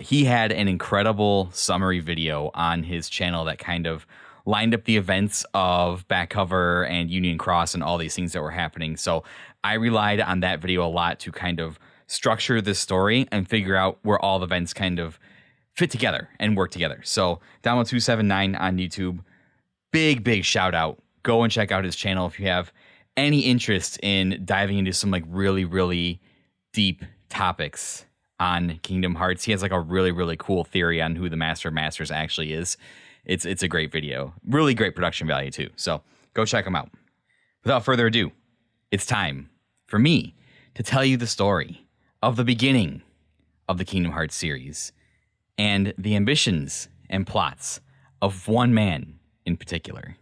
He had an incredible summary video on his channel that kind of lined up the events of back cover and Union Cross and all these things that were happening. So I relied on that video a lot to kind of structure this story and figure out where all the events kind of fit together and work together. So Download279 on YouTube, big shout out. Go and check out his channel if you have any interest in diving into some like really, really deep topics on Kingdom Hearts. He has like a really, really cool theory on who the Master of Masters actually is. It's a great video. Really great production value too. So go check him out. Without further ado, it's time for me to tell you the story of the beginning of the Kingdom Hearts series and the ambitions and plots of one man in particular.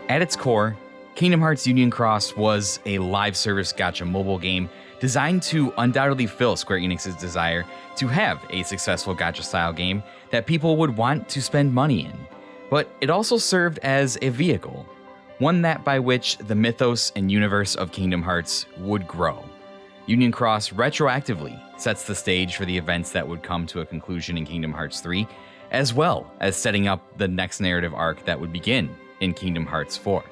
At its core, Kingdom Hearts Union Cross was a live service gacha mobile game designed to undoubtedly fill Square Enix's desire to have a successful gacha-style game that people would want to spend money in. But it also served as a vehicle, one that by which the mythos and universe of Kingdom Hearts would grow. Union Cross retroactively sets the stage for the events that would come to a conclusion in Kingdom Hearts 3, as well as setting up the next narrative arc that would begin in Kingdom Hearts 4.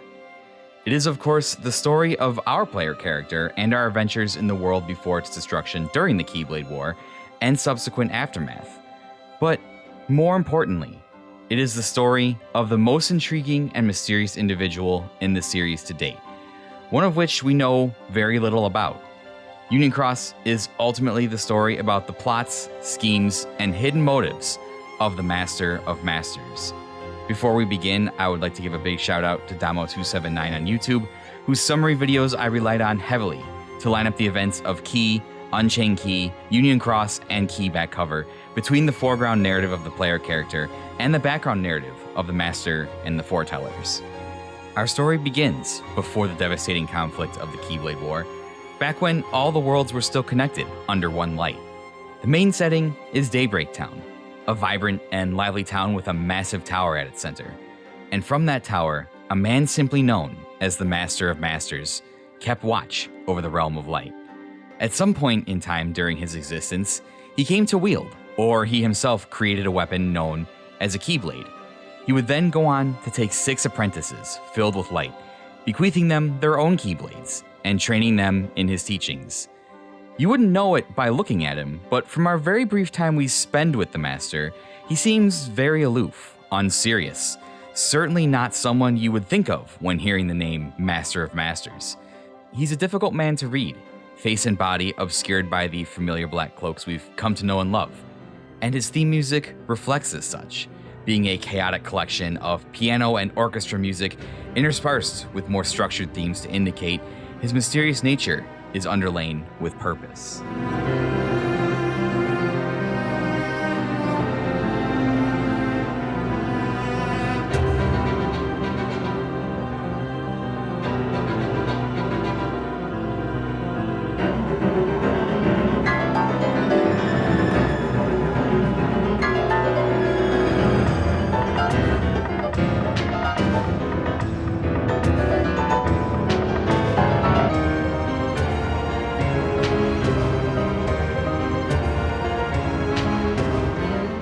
It is, of course, the story of our player character and our adventures in the world before its destruction during the Keyblade War and subsequent aftermath. But more importantly, it is the story of the most intriguing and mysterious individual in the series to date, one of which we know very little about. Union Cross is ultimately the story about the plots, schemes, and hidden motives of the Master of Masters. Before we begin, I would like to give a big shout out to Damo279 on YouTube, whose summary videos I relied on heavily to line up the events of Key, Unchained Key, Union Cross, and Key back cover between the foreground narrative of the player character and the background narrative of the Master and the Foretellers. Our story begins before the devastating conflict of the Keyblade War, back when all the worlds were still connected under one light. The main setting is Daybreak Town, a vibrant and lively town with a massive tower at its center. And from that tower, a man simply known as the Master of Masters kept watch over the realm of light. At some point in time during his existence, he came to wield, or he himself created a weapon known as a Keyblade. He would then go on to take 6 apprentices filled with light, bequeathing them their own Keyblades and training them in his teachings. You wouldn't know it by looking at him, but from our very brief time we spend with the Master, he seems very aloof, unserious, certainly not someone you would think of when hearing the name Master of Masters. He's a difficult man to read, face and body obscured by the familiar black cloaks we've come to know and love. And his theme music reflects as such, being a chaotic collection of piano and orchestra music interspersed with more structured themes to indicate his mysterious nature is underlain with purpose.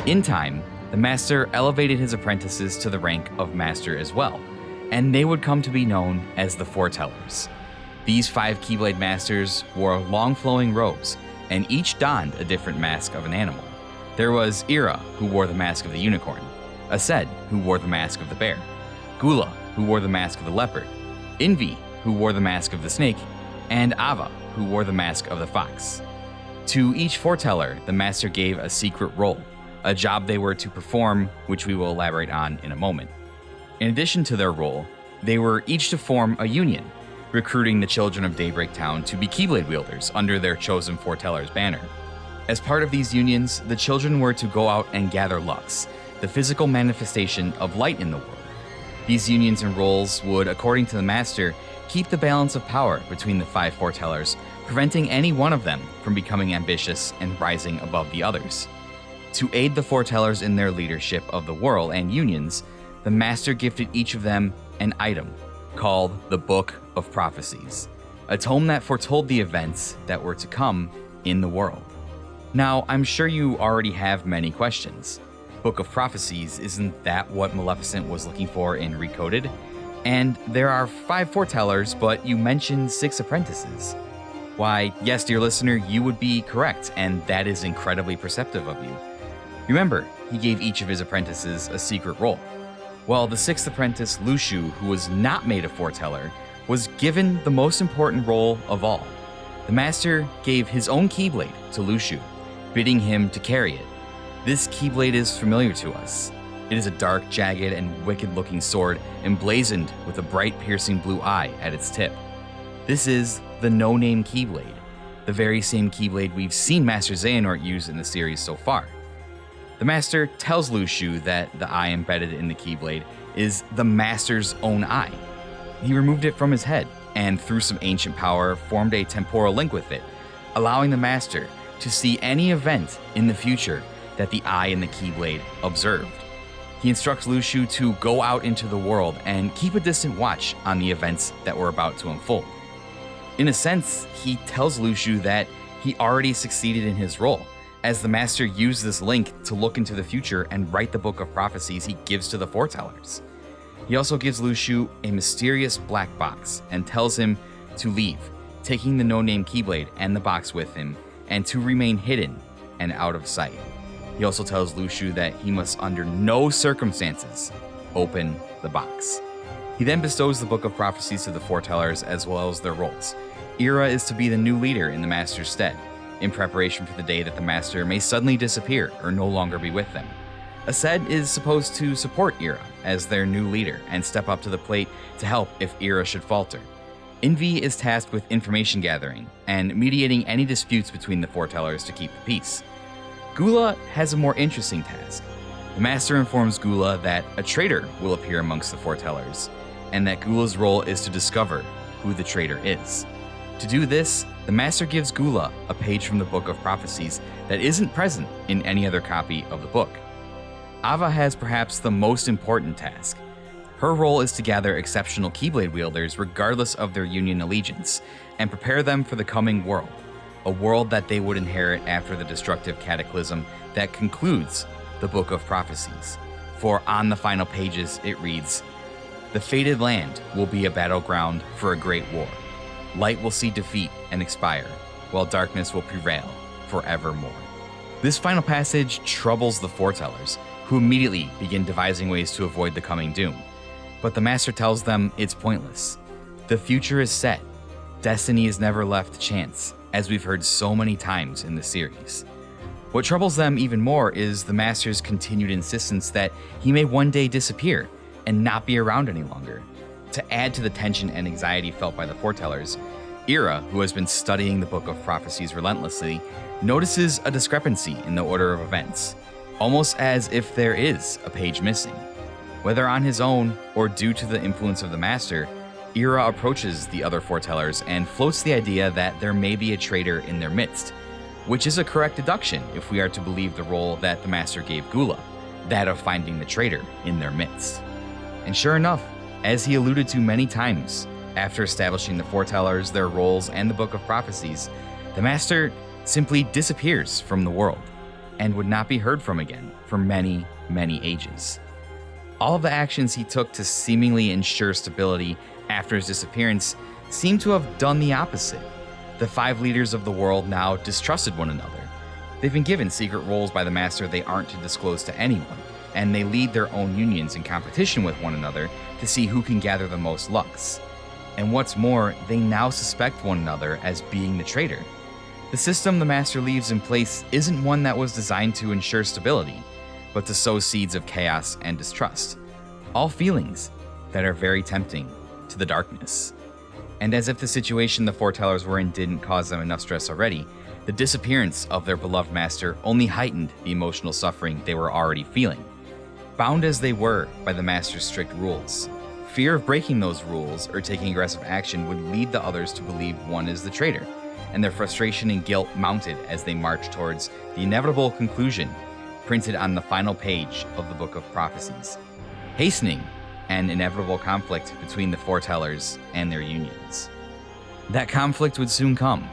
In time, the Master elevated his apprentices to the rank of Master as well, and they would come to be known as the Foretellers. These 5 Keyblade Masters wore long flowing robes, and each donned a different mask of an animal. There was Ira, who wore the mask of the unicorn, Ased, who wore the mask of the bear, Gula, who wore the mask of the leopard, Envy, who wore the mask of the snake, and Ava, who wore the mask of the fox. To each Foreteller, the Master gave a secret role, a job they were to perform, which we will elaborate on in a moment. In addition to their role, they were each to form a union, recruiting the children of Daybreak Town to be Keyblade wielders under their chosen Foretellers banner. As part of these unions, the children were to go out and gather Lux, the physical manifestation of light in the world. These unions and roles would, according to the Master, keep the balance of power between the 5 Foretellers, preventing any one of them from becoming ambitious and rising above the others. To aid the Foretellers in their leadership of the world and unions, the Master gifted each of them an item called the Book of Prophecies, a tome that foretold the events that were to come in the world. Now, I'm sure you already have many questions. Book of Prophecies, isn't that what Maleficent was looking for in Recoded? And there are 5 Foretellers, but you mentioned 6 apprentices. Why, yes, dear listener, you would be correct, and that is incredibly perceptive of you. Remember, he gave each of his apprentices a secret role. Well, the 6th apprentice, Luxu, who was not made a Foreteller, was given the most important role of all. The Master gave his own Keyblade to Luxu, bidding him to carry it. This Keyblade is familiar to us. It is a dark, jagged, and wicked-looking sword emblazoned with a bright, piercing blue eye at its tip. This is the no-name Keyblade, the very same Keyblade we've seen Master Xehanort use in the series so far. The Master tells Luxu that the eye embedded in the Keyblade is the Master's own eye. He removed it from his head, and through some ancient power, formed a temporal link with it, allowing the Master to see any event in the future that the eye in the Keyblade observed. He instructs Luxu to go out into the world and keep a distant watch on the events that were about to unfold. In a sense, he tells Luxu that he already succeeded in his role, as the Master used this link to look into the future and write the Book of Prophecies he gives to the Foretellers. He also gives Luxu a mysterious black box and tells him to leave, taking the no-name Keyblade and the box with him, and to remain hidden and out of sight. He also tells Luxu that he must under no circumstances open the box. He then bestows the Book of Prophecies to the Foretellers as well as their roles. Ira is to be the new leader in the Master's stead, in preparation for the day that the Master may suddenly disappear or no longer be with them. Aced is supposed to support Ira as their new leader and step up to the plate to help if Ira should falter. Envy is tasked with information gathering and mediating any disputes between the Foretellers to keep the peace. Gula has a more interesting task. The Master informs Gula that a traitor will appear amongst the Foretellers, and that Gula's role is to discover who the traitor is. To do this, the Master gives Gula a page from the Book of Prophecies that isn't present in any other copy of the book. Ava has perhaps the most important task. Her role is to gather exceptional Keyblade wielders regardless of their Union allegiance, and prepare them for the coming world, a world that they would inherit after the destructive cataclysm that concludes the Book of Prophecies. For on the final pages it reads, "The fated land will be a battleground for a great war. Light will see defeat and expire, while darkness will prevail forevermore." This final passage troubles the Foretellers, who immediately begin devising ways to avoid the coming doom. But the Master tells them it's pointless. The future is set. Destiny is never left to chance, as we've heard so many times in the series. What troubles them even more is the Master's continued insistence that he may one day disappear and not be around any longer. To add to the tension and anxiety felt by the Foretellers, Ira, who has been studying the Book of Prophecies relentlessly, notices a discrepancy in the order of events, almost as if there is a page missing. Whether on his own or due to the influence of the Master, Ira approaches the other Foretellers and floats the idea that there may be a traitor in their midst, which is a correct deduction if we are to believe the role that the Master gave Gula, that of finding the traitor in their midst. And sure enough, as he alluded to many times, after establishing the Foretellers, their roles, and the Book of Prophecies, the Master simply disappears from the world and would not be heard from again for many, many ages. All of the actions he took to seemingly ensure stability after his disappearance seem to have done the opposite. The 5 leaders of the world now distrusted one another. They've been given secret roles by the Master they aren't to disclose to anyone, and they lead their own unions in competition with one another to see who can gather the most Lux. And what's more, they now suspect one another as being the traitor. The system the Master leaves in place isn't one that was designed to ensure stability, but to sow seeds of chaos and distrust. All feelings that are very tempting to the darkness. And as if the situation the Foretellers were in didn't cause them enough stress already, the disappearance of their beloved Master only heightened the emotional suffering they were already feeling. Bound as they were by the Master's strict rules, fear of breaking those rules or taking aggressive action would lead the others to believe one is the traitor, and their frustration and guilt mounted as they marched towards the inevitable conclusion printed on the final page of the Book of Prophecies, hastening an inevitable conflict between the Foretellers and their unions. That conflict would soon come.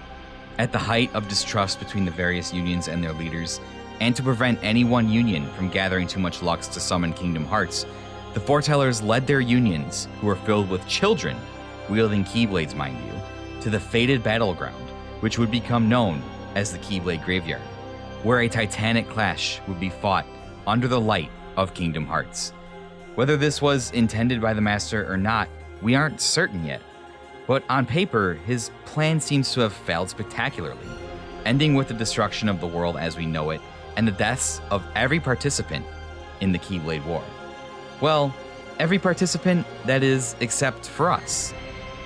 At the height of distrust between the various unions and their leaders, and to prevent any one union from gathering too much Lux to summon Kingdom Hearts, the Foretellers led their unions, who were filled with children, wielding Keyblades mind you, to the fated battleground, which would become known as the Keyblade Graveyard, where a titanic clash would be fought under the light of Kingdom Hearts. Whether this was intended by the Master or not, we aren't certain yet, but on paper, his plan seems to have failed spectacularly, ending with the destruction of the world as we know it and the deaths of every participant in the Keyblade War. Well, every participant, that is, except for us,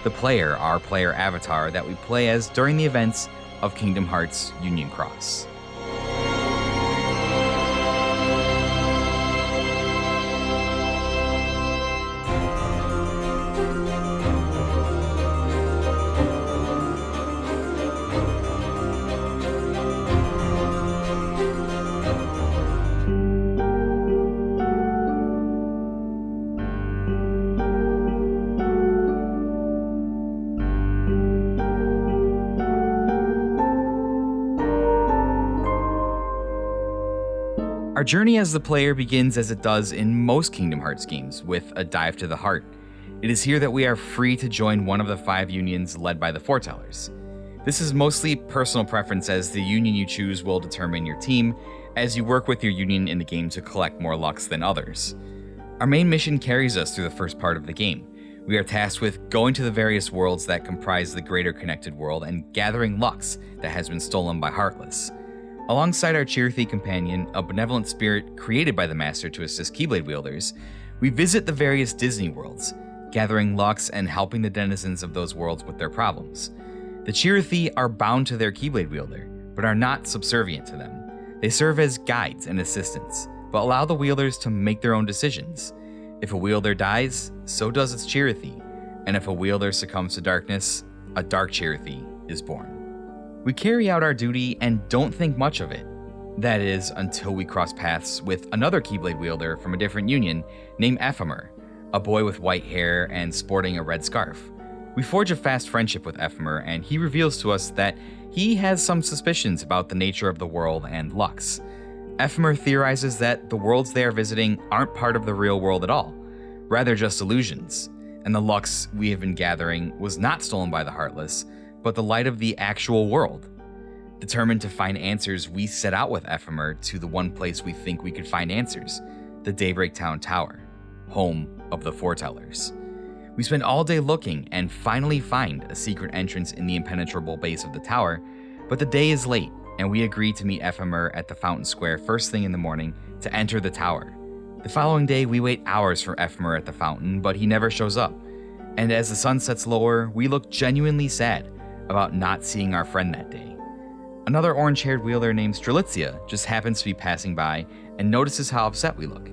the player, our player avatar that we play as during the events of Kingdom Hearts Union Cross. Our journey as the player begins as it does in most Kingdom Hearts games, with a dive to the heart. It is here that we are free to join one of the 5 unions led by the Foretellers. This is mostly personal preference, as the union you choose will determine your team, as you work with your union in the game to collect more Lux than others. Our main mission carries us through the first part of the game, We are tasked with going to the various worlds that comprise the greater connected world and gathering Lux that has been stolen by Heartless. Alongside our Chirithy companion, a benevolent spirit created by the Master to assist Keyblade wielders, we visit the various Disney worlds, gathering Lux and helping the denizens of those worlds with their problems. The Chirithy are bound to their Keyblade wielder, but are not subservient to them. They serve as guides and assistants, but allow the wielders to make their own decisions. If a wielder dies, so does its Chirithy, and if a wielder succumbs to darkness, a dark Chirithy is born. We carry out our duty and don't think much of it. That is, until we cross paths with another Keyblade wielder from a different union named Ephemer, a boy with white hair and sporting a red scarf. We forge a fast friendship with Ephemer, and he reveals to us that he has some suspicions about the nature of the world and Lux. Ephemer theorizes that the worlds they are visiting aren't part of the real world at all, rather just illusions, and the Lux we have been gathering was not stolen by the Heartless, but the light of the actual world. Determined to find answers, we set out with Ephemer to the one place we think we could find answers, the Daybreak Town Tower, home of the Foretellers. We spend all day looking and finally find a secret entrance in the impenetrable base of the tower, but the day is late, and we agree to meet Ephemer at the Fountain Square first thing in the morning to enter the tower. The following day, we wait hours for Ephemer at the fountain, but he never shows up. And as the sun sets lower, we look genuinely sad about not seeing our friend that day. Another orange-haired wielder named Strelitzia just happens to be passing by and notices how upset we look.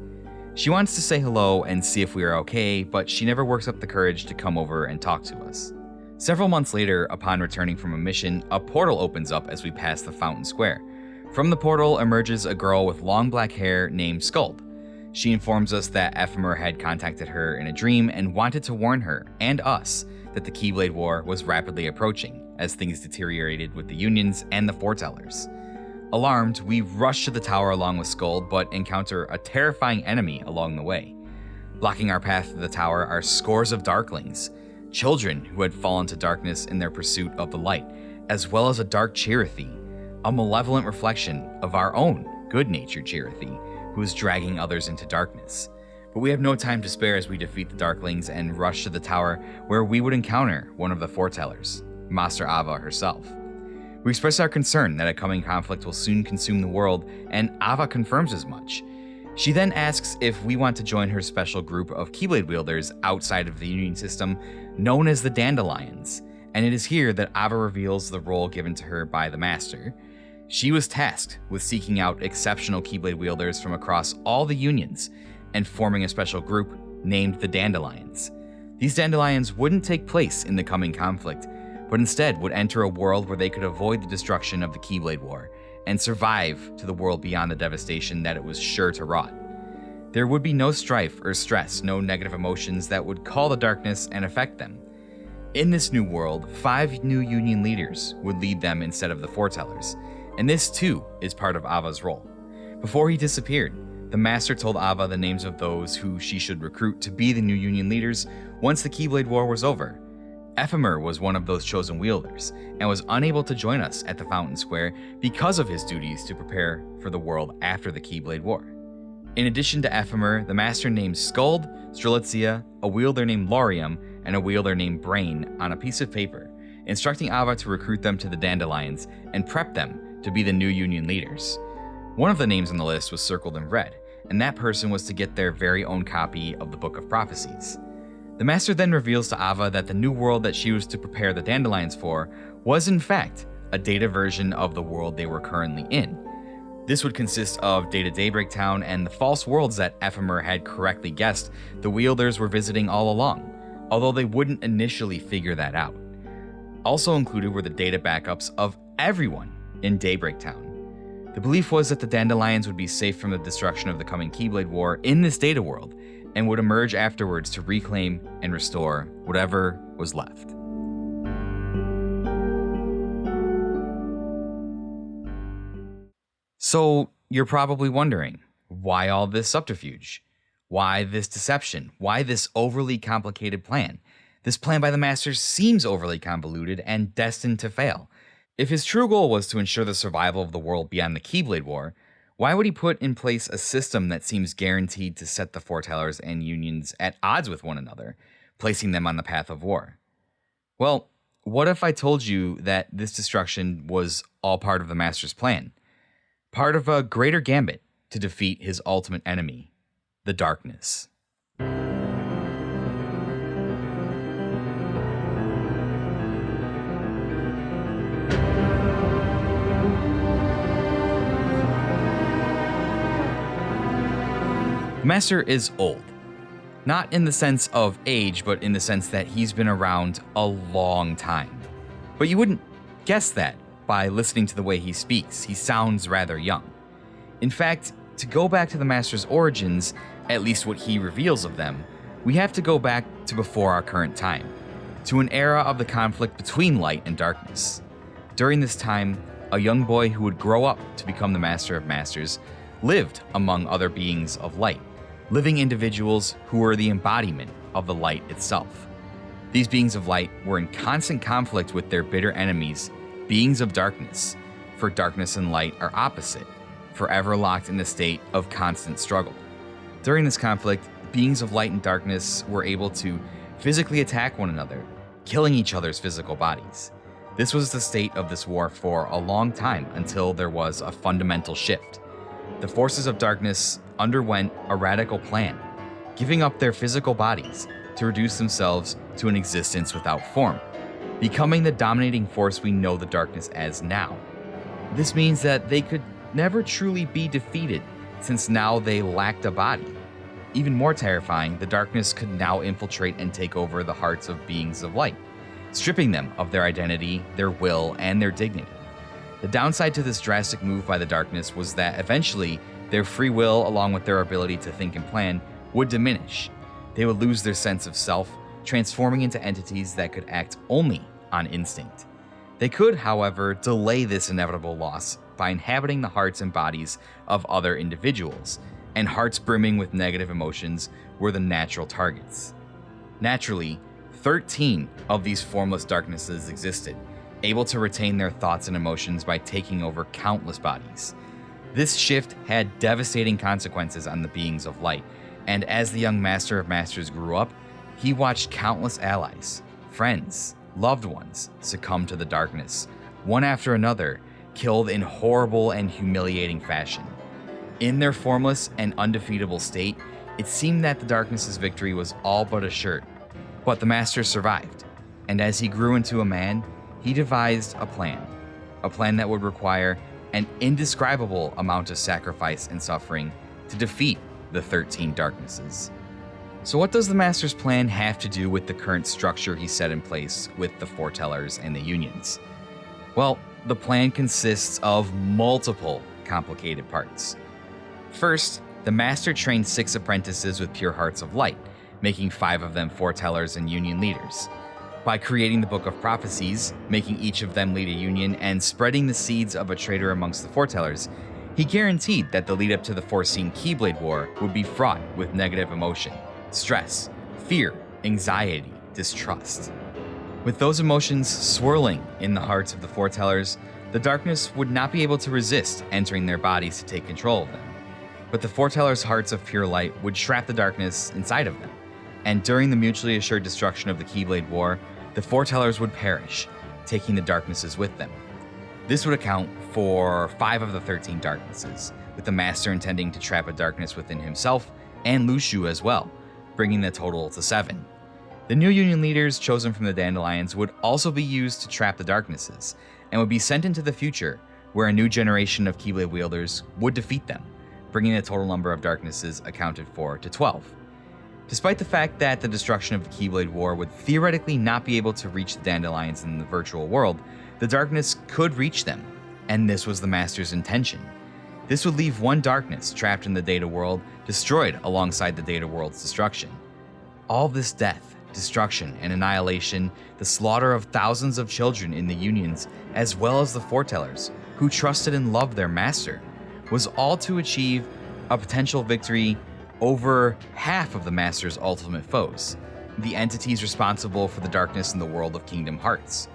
She wants to say hello and see if we are okay, but she never works up the courage to come over and talk to us. Several months later, upon returning from a mission, a portal opens up as we pass the Fountain Square. From the portal emerges a girl with long black hair named Skuld. She informs us that Ephemer had contacted her in a dream and wanted to warn her, and us, that the Keyblade War was rapidly approaching, as things deteriorated with the Unions and the Foretellers. Alarmed, we rush to the tower along with Skuld, but encounter a terrifying enemy along the way. Blocking our path to the tower are scores of Darklings, children who had fallen to darkness in their pursuit of the light, as well as a dark Chirithy, a malevolent reflection of our own good-natured Chirithy, who is dragging others into darkness. But we have no time to spare as we defeat the Darklings and rush to the tower where we would encounter one of the Foretellers, Master Ava herself. We express our concern that a coming conflict will soon consume the world, and Ava confirms as much. She then asks if we want to join her special group of Keyblade wielders outside of the Union system, known as the Dandelions, and it is here that Ava reveals the role given to her by the Master. She was tasked with seeking out exceptional Keyblade wielders from across all the Unions and forming a special group named the Dandelions. These Dandelions wouldn't take place in the coming conflict, but instead would enter a world where they could avoid the destruction of the Keyblade War and survive to the world beyond the devastation that it was sure to wrought. There would be no strife or stress, no negative emotions that would call the darkness and affect them. In this new world, 5 new Union leaders would lead them instead of the Foretellers, and this too is part of Ava's role. Before he disappeared, the Master told Ava the names of those who she should recruit to be the new Union leaders once the Keyblade War was over. Ephemer was one of those chosen wielders, and was unable to join us at the Fountain Square because of his duties to prepare for the world after the Keyblade War. In addition to Ephemer, the Master named Skuld, Strelitzia, a wielder named Laurium, and a wielder named Brain on a piece of paper, instructing Ava to recruit them to the Dandelions and prep them to be the new Union leaders. One of the names on the list was circled in red, and that person was to get their very own copy of the Book of Prophecies. The Master then reveals to Ava that the new world that she was to prepare the Dandelions for was in fact a data version of the world they were currently in. This would consist of Data Daybreak Town and the false worlds that Ephemer had correctly guessed the wielders were visiting all along, although they wouldn't initially figure that out. Also included were the data backups of everyone in Daybreak Town. The belief was that the Dandelions would be safe from the destruction of the coming Keyblade War in this data world, and would emerge afterwards to reclaim and restore whatever was left. So, you're probably wondering, why all this subterfuge? Why this deception? Why this overly complicated plan? This plan by the Master seems overly convoluted and destined to fail. If his true goal was to ensure the survival of the world beyond the Keyblade War, why would he put in place a system that seems guaranteed to set the Foretellers and Unions at odds with one another, placing them on the path of war. Well, what if I told you that this destruction was all part of the Master's plan? Part of a greater gambit to defeat his ultimate enemy, the darkness. The Master is old. Not in the sense of age, but in the sense that he's been around a long time. But you wouldn't guess that by listening to the way he speaks. He sounds rather young. In fact, to go back to the Master's origins, at least what he reveals of them, we have to go back to before our current time, to an era of the conflict between light and darkness. During this time, a young boy who would grow up to become the Master of Masters lived among other beings of light, living individuals who were the embodiment of the light itself. These beings of light were in constant conflict with their bitter enemies, beings of darkness, for darkness and light are opposite, forever locked in a state of constant struggle. During this conflict, beings of light and darkness were able to physically attack one another, killing each other's physical bodies. This was the state of this war for a long time until there was a fundamental shift. The forces of darkness underwent a radical plan, giving up their physical bodies to reduce themselves to an existence without form, becoming the dominating force we know the darkness as now. This means that they could never truly be defeated, since now they lacked a body. Even more terrifying, the darkness could now infiltrate and take over the hearts of beings of light, stripping them of their identity, their will, and their dignity. The downside to this drastic move by the darkness was that eventually their free will, along with their ability to think and plan, would diminish. They would lose their sense of self, transforming into entities that could act only on instinct. They could, however, delay this inevitable loss by inhabiting the hearts and bodies of other individuals, and hearts brimming with negative emotions were the natural targets. Naturally, 13 of these formless darknesses existed, able to retain their thoughts and emotions by taking over countless bodies. This shift had devastating consequences on the beings of light, and as the young Master of Masters grew up, he watched countless allies, friends, loved ones succumb to the darkness, one after another, killed in horrible and humiliating fashion. In their formless and undefeatable state, it seemed that the darkness's victory was all but assured. But the Master survived, and as he grew into a man, he devised a plan that would require an indescribable amount of sacrifice and suffering to defeat the 13 darknesses. So what does the Master's plan have to do with the current structure he set in place with the Foretellers and the Unions? Well, the plan consists of multiple complicated parts. First, the Master trained 6 apprentices with pure hearts of light, making 5 of them Foretellers and Union leaders. By creating the Book of Prophecies, making each of them lead a union, and spreading the seeds of a traitor amongst the Foretellers, he guaranteed that the lead up to the foreseen Keyblade War would be fraught with negative emotion, stress, fear, anxiety, distrust. With those emotions swirling in the hearts of the Foretellers, the darkness would not be able to resist entering their bodies to take control of them. But the Foretellers' hearts of pure light would trap the darkness inside of them, and during the mutually assured destruction of the Keyblade War, the Foretellers would perish, taking the darknesses with them. This would account for 5 of the 13 darknesses, with the Master intending to trap a darkness within himself and Luxu as well, bringing the total to 7. The new Union leaders chosen from the Dandelions would also be used to trap the darknesses, and would be sent into the future, where a new generation of Keyblade wielders would defeat them, bringing the total number of darknesses accounted for to 12. Despite the fact that the destruction of the Keyblade War would theoretically not be able to reach the Dandelions in the virtual world, the darkness could reach them, and this was the Master's intention. This would leave one darkness trapped in the data world, destroyed alongside the data world's destruction. All this death, destruction, and annihilation, the slaughter of thousands of children in the Unions, as well as the Foretellers, who trusted and loved their Master, was all to achieve a potential victory over half of the Master's ultimate foes, the entities responsible for the darkness in the world of Kingdom Hearts.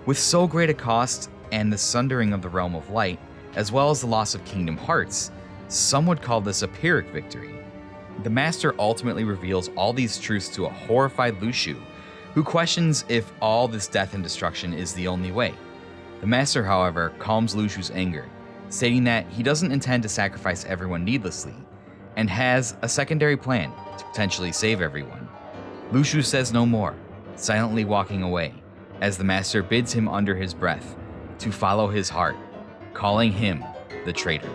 With so great a cost and the sundering of the Realm of Light, as well as the loss of Kingdom Hearts, some would call this a Pyrrhic victory. the Master ultimately reveals all these truths to a horrified Luxu, who questions if all this death and destruction is the only way. The Master, however, calms Luxu's anger, stating that he doesn't intend to sacrifice everyone needlessly, and has a secondary plan to potentially save everyone. Luxu says no more, silently walking away, as the Master bids him under his breath to follow his heart, calling him the traitor.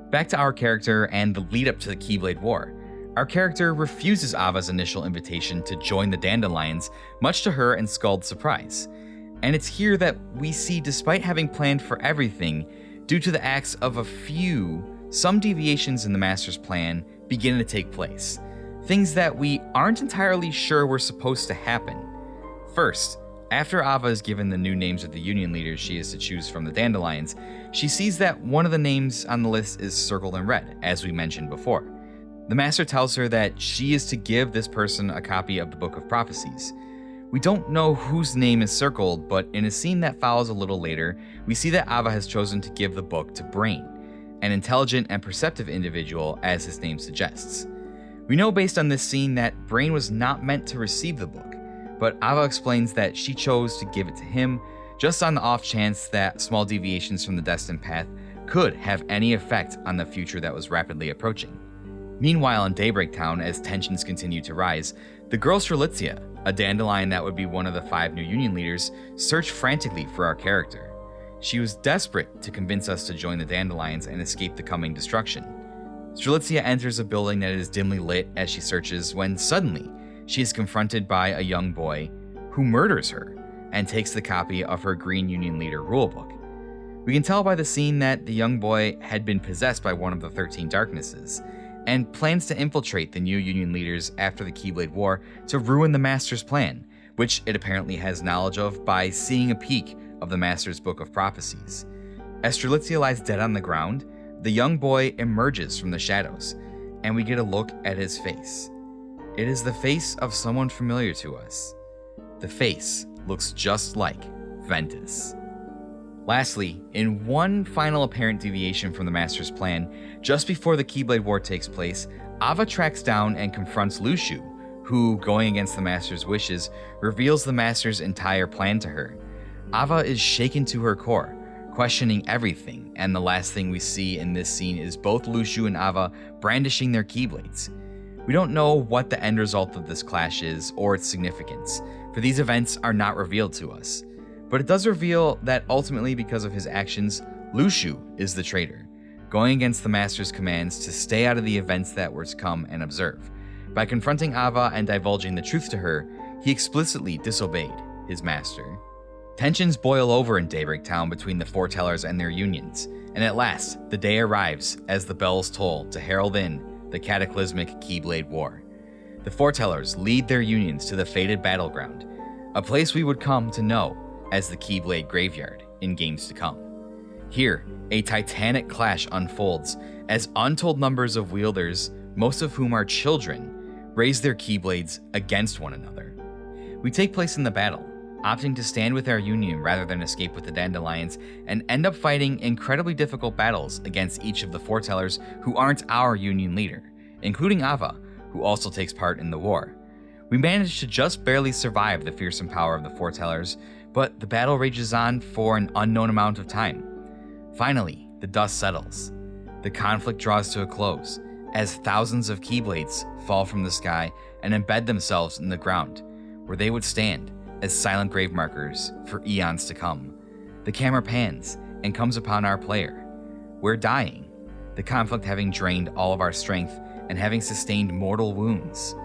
Back to our character and the lead up to the Keyblade War. Our character refuses Ava's initial invitation to join the Dandelions, much to her and Skuld's surprise. And it's here that we see, despite having planned for everything, due to the acts of a few, some deviations in the Master's plan begin to take place. Things that we aren't entirely sure were supposed to happen. First, after Ava is given the new names of the Union leaders she is to choose from the Dandelions, she sees that one of the names on the list is circled in red, as we mentioned before. The Master tells her that she is to give this person a copy of the Book of Prophecies. We don't know whose name is circled, but in a scene that follows a little later, we see that Ava has chosen to give the book to Brain, an intelligent and perceptive individual, as his name suggests. We know based on this scene that Brain was not meant to receive the book, but Ava explains that she chose to give it to him just on the off chance that small deviations from the destined path could have any effect on the future that was rapidly approaching. Meanwhile, in Daybreak Town, as tensions continue to rise, the girl Strelitzia, a dandelion that would be one of the 5 new Union leaders, search frantically for our character. She was desperate to convince us to join the Dandelions and escape the coming destruction. Strelitzia enters a building that is dimly lit as she searches, when suddenly she is confronted by a young boy who murders her and takes the copy of her Green Union Leader rulebook. We can tell by the scene that the young boy had been possessed by one of the 13 Darknesses, and plans to infiltrate the new Union leaders after the Keyblade War to ruin the Master's plan, which it apparently has knowledge of by seeing a peek of the Master's Book of Prophecies. As Strelitzia lies dead on the ground, the young boy emerges from the shadows, and we get a look at his face. It is the face of someone familiar to us. The face looks just like Ventus. Lastly, in one final apparent deviation from the Master's plan, just before the Keyblade War takes place, Ava tracks down and confronts Luxu, who, going against the Master's wishes, reveals the Master's entire plan to her. Ava is shaken to her core, questioning everything, and the last thing we see in this scene is both Luxu and Ava brandishing their Keyblades. We don't know what the end result of this clash is or its significance, for these events are not revealed to us. But it does reveal that ultimately, because of his actions, Luxu is the traitor, going against the Master's commands to stay out of the events that were to come and observe. By confronting Ava and divulging the truth to her, he explicitly disobeyed his Master. Tensions boil over in Daybreak Town between the Foretellers and their unions, and at last, the day arrives as the bells toll to herald in the cataclysmic Keyblade War. The Foretellers lead their unions to the fated battleground, a place we would come to know as the Keyblade Graveyard in games to come. Here, a titanic clash unfolds as untold numbers of wielders, most of whom are children, raise their Keyblades against one another. We take place in the battle, opting to stand with our union rather than escape with the Dandelions, and end up fighting incredibly difficult battles against each of the Foretellers who aren't our union leader, including Ava, who also takes part in the war. We manage to just barely survive the fearsome power of the Foretellers, but the battle rages on for an unknown amount of time. Finally, the dust settles. The conflict draws to a close, as thousands of Keyblades fall from the sky and embed themselves in the ground, where they would stand as silent grave markers for eons to come. The camera pans and comes upon our player. We're dying, the conflict having drained all of our strength and having sustained mortal wounds.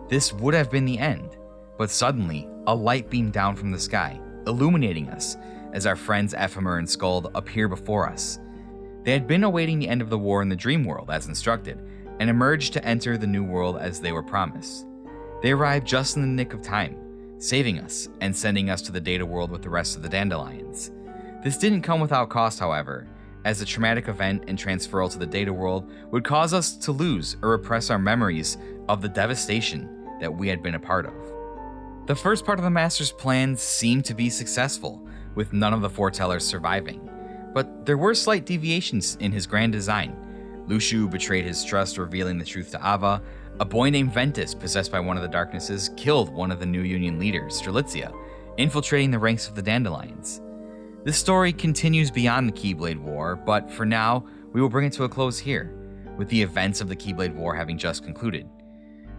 This would have been the end, but suddenly, a light beamed down from the sky, illuminating us as our friends Ephemer and Skuld appear before us. They had been awaiting the end of the war in the dream world as instructed, and emerged to enter the new world as they were promised. They arrived just in the nick of time, saving us and sending us to the data world with the rest of the Dandelions. This didn't come without cost, however, as a traumatic event and transferal to the data world would cause us to lose or repress our memories of the devastation that we had been a part of. The first part of the Master's plan seemed to be successful, with none of the Foretellers surviving, but there were slight deviations in his grand design. Luxu betrayed his trust, revealing the truth to Ava. A boy named Ventus, possessed by one of the darknesses, killed one of the new Union leaders, Strelitzia, infiltrating the ranks of the Dandelions. This story continues beyond the Keyblade War, but for now, we will bring it to a close here, with the events of the Keyblade War having just concluded.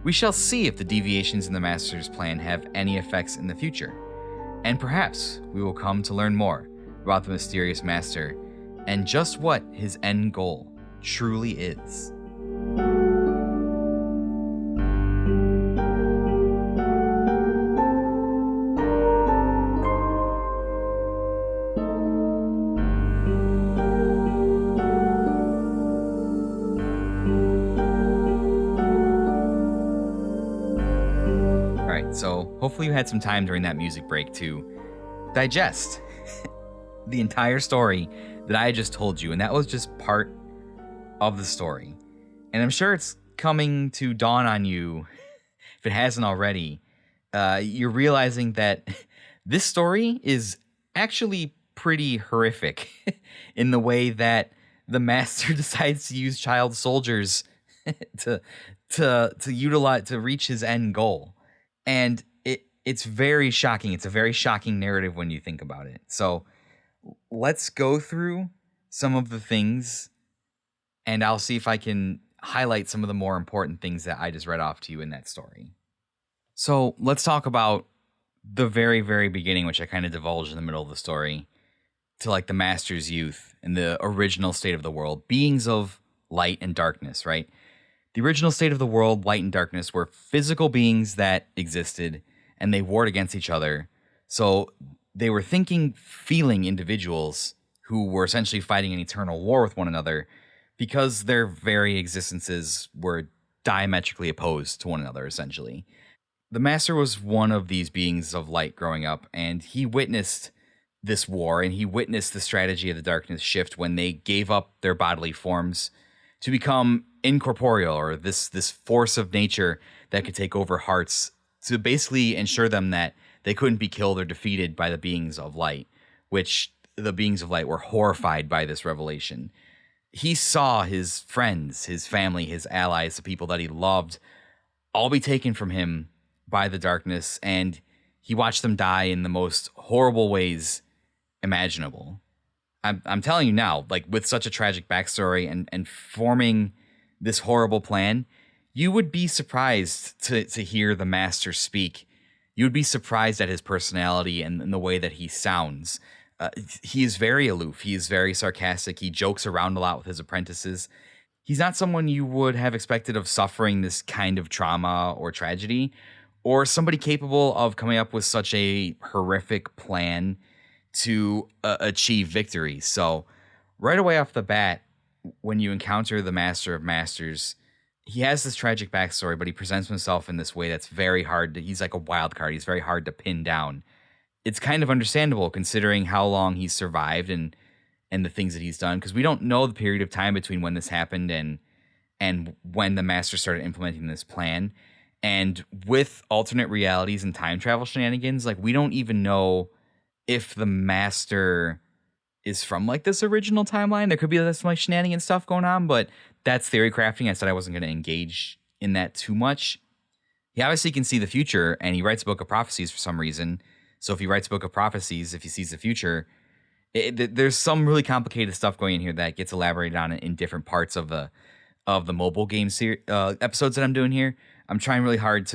We shall see if the deviations in the Master's plan have any effects in the future, and perhaps we will come to learn more about the mysterious Master and just what his end goal truly is. So hopefully you had some time during that music break to digest the entire story that I just told you. And that was just part of the story. And I'm sure it's coming to dawn on you, if it hasn't already, you're realizing that this story is actually pretty horrific in the way that the Master decides to use child soldiers to utilize to reach his end goal. And it's very shocking. It's a very shocking narrative when you think about it. So let's go through some of the things, and I'll see if I can highlight some of the more important things that I just read off to you in that story. So let's talk about the very, very beginning, which I kind of divulged in the middle of the story, to like the Master's youth and the original state of the world, beings of light and darkness, right? The original state of the world, light and darkness, were physical beings that existed, and they warred against each other. So they were thinking, feeling individuals who were essentially fighting an eternal war with one another because their very existences were diametrically opposed to one another, essentially. The Master was one of these beings of light growing up, and he witnessed this war, and he witnessed the strategy of the darkness shift when they gave up their bodily forms to become incorporeal, or this force of nature that could take over hearts to basically ensure them that they couldn't be killed or defeated by the beings of light, which the beings of light were horrified by this revelation. He saw his friends, his family, his allies, the people that he loved, all be taken from him by the darkness, and he watched them die in the most horrible ways imaginable. I'm telling you now, like with such a tragic backstory and forming this horrible plan, you would be surprised to hear the Master speak. You would be surprised at his personality and the way that he sounds. He is very aloof. He is very sarcastic. He jokes around a lot with his apprentices. He's not someone you would have expected of suffering this kind of trauma or tragedy, or somebody capable of coming up with such a horrific plan to achieve victory. So right away off the bat, when you encounter the Master of Masters, he has this tragic backstory, but he presents himself in this way that's very hard he's like a wild card. He's very hard to pin down. It's kind of understandable considering how long he's survived and the things that he's done, because we don't know the period of time between when this happened and when the Master started implementing this plan. And with alternate realities and time travel shenanigans, like we don't even know if the Master is from like this original timeline. There could be some like shenanigan stuff going on, but that's theory crafting. I said I wasn't going to engage in that too much. He obviously can see the future, and he writes a book of prophecies for some reason. So if he writes a book of prophecies, if he sees the future, there's some really complicated stuff going in here that gets elaborated on in different parts of the mobile game episodes that I'm doing here. I'm trying really hard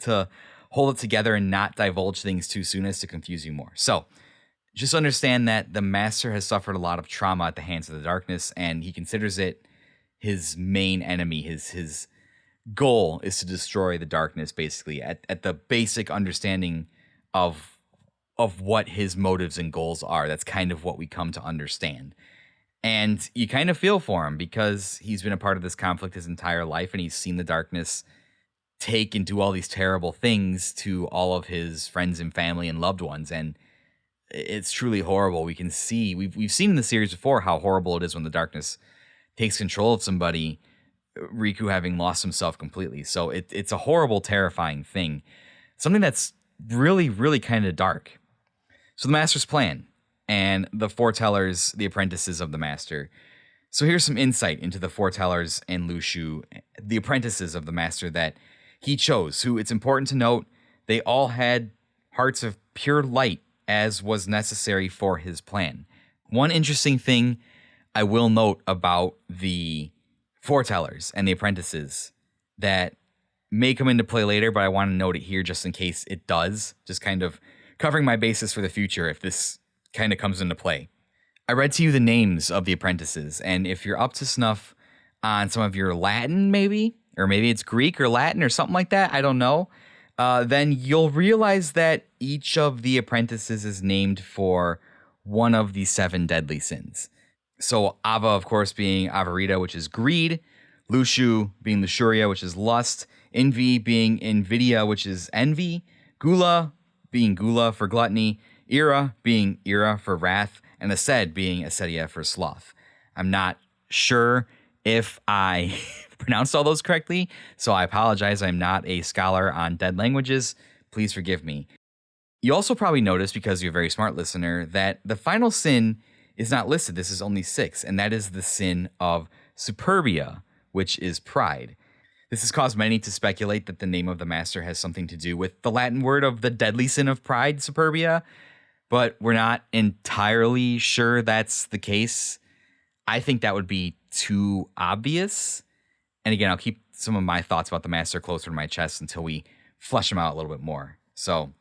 to hold it together and not divulge things too soon as to confuse you more. So just understand that the Master has suffered a lot of trauma at the hands of the darkness, and he considers it his main enemy. His goal is to destroy the darkness, basically, at the basic understanding of what his motives and goals are. That's kind of what we come to understand. And you kind of feel for him because he's been a part of this conflict his entire life, and he's seen the darkness take and do all these terrible things to all of his friends and family and loved ones. And it's truly horrible. We can see we've seen in the series before how horrible it is when the darkness takes control of somebody, Riku having lost himself completely. So it's a horrible, terrifying thing. Something that's really, really kind of dark. So the Master's plan and the Foretellers, the apprentices of the Master. So here's some insight into the Foretellers and Luxu, the apprentices of the Master that he chose, who, it's important to note, they all had hearts of pure light as was necessary for his plan. One interesting thing I will note about the Foretellers and the apprentices that may come into play later, but I want to note it here just in case it does, just kind of covering my bases for the future if this kind of comes into play. I read to you the names of the apprentices, and if you're up to snuff on some of your Latin, maybe, or maybe it's Greek or Latin or something like that, I don't know, then you'll realize that each of the apprentices is named for one of the 7 deadly sins. So Ava, of course, being Avarita, which is greed, Luxu being Luxuria, which is lust, Envy being Invidia, which is envy, Gula being Gula for gluttony, Ira being Ira for wrath, and Ased being Acedia for sloth. I'm not sure if I pronounced all those correctly, so I apologize. I'm not a scholar on dead languages. Please forgive me. You also probably noticed, because you're a very smart listener, that the final sin is not listed. This is only 6, and that is the sin of superbia, which is pride. This has caused many to speculate that the name of the Master has something to do with the Latin word of the deadly sin of pride, superbia, but we're not entirely sure that's the case. I think that would be too obvious. And again, I'll keep some of my thoughts about the Master closer to my chest until we flesh them out a little bit more. So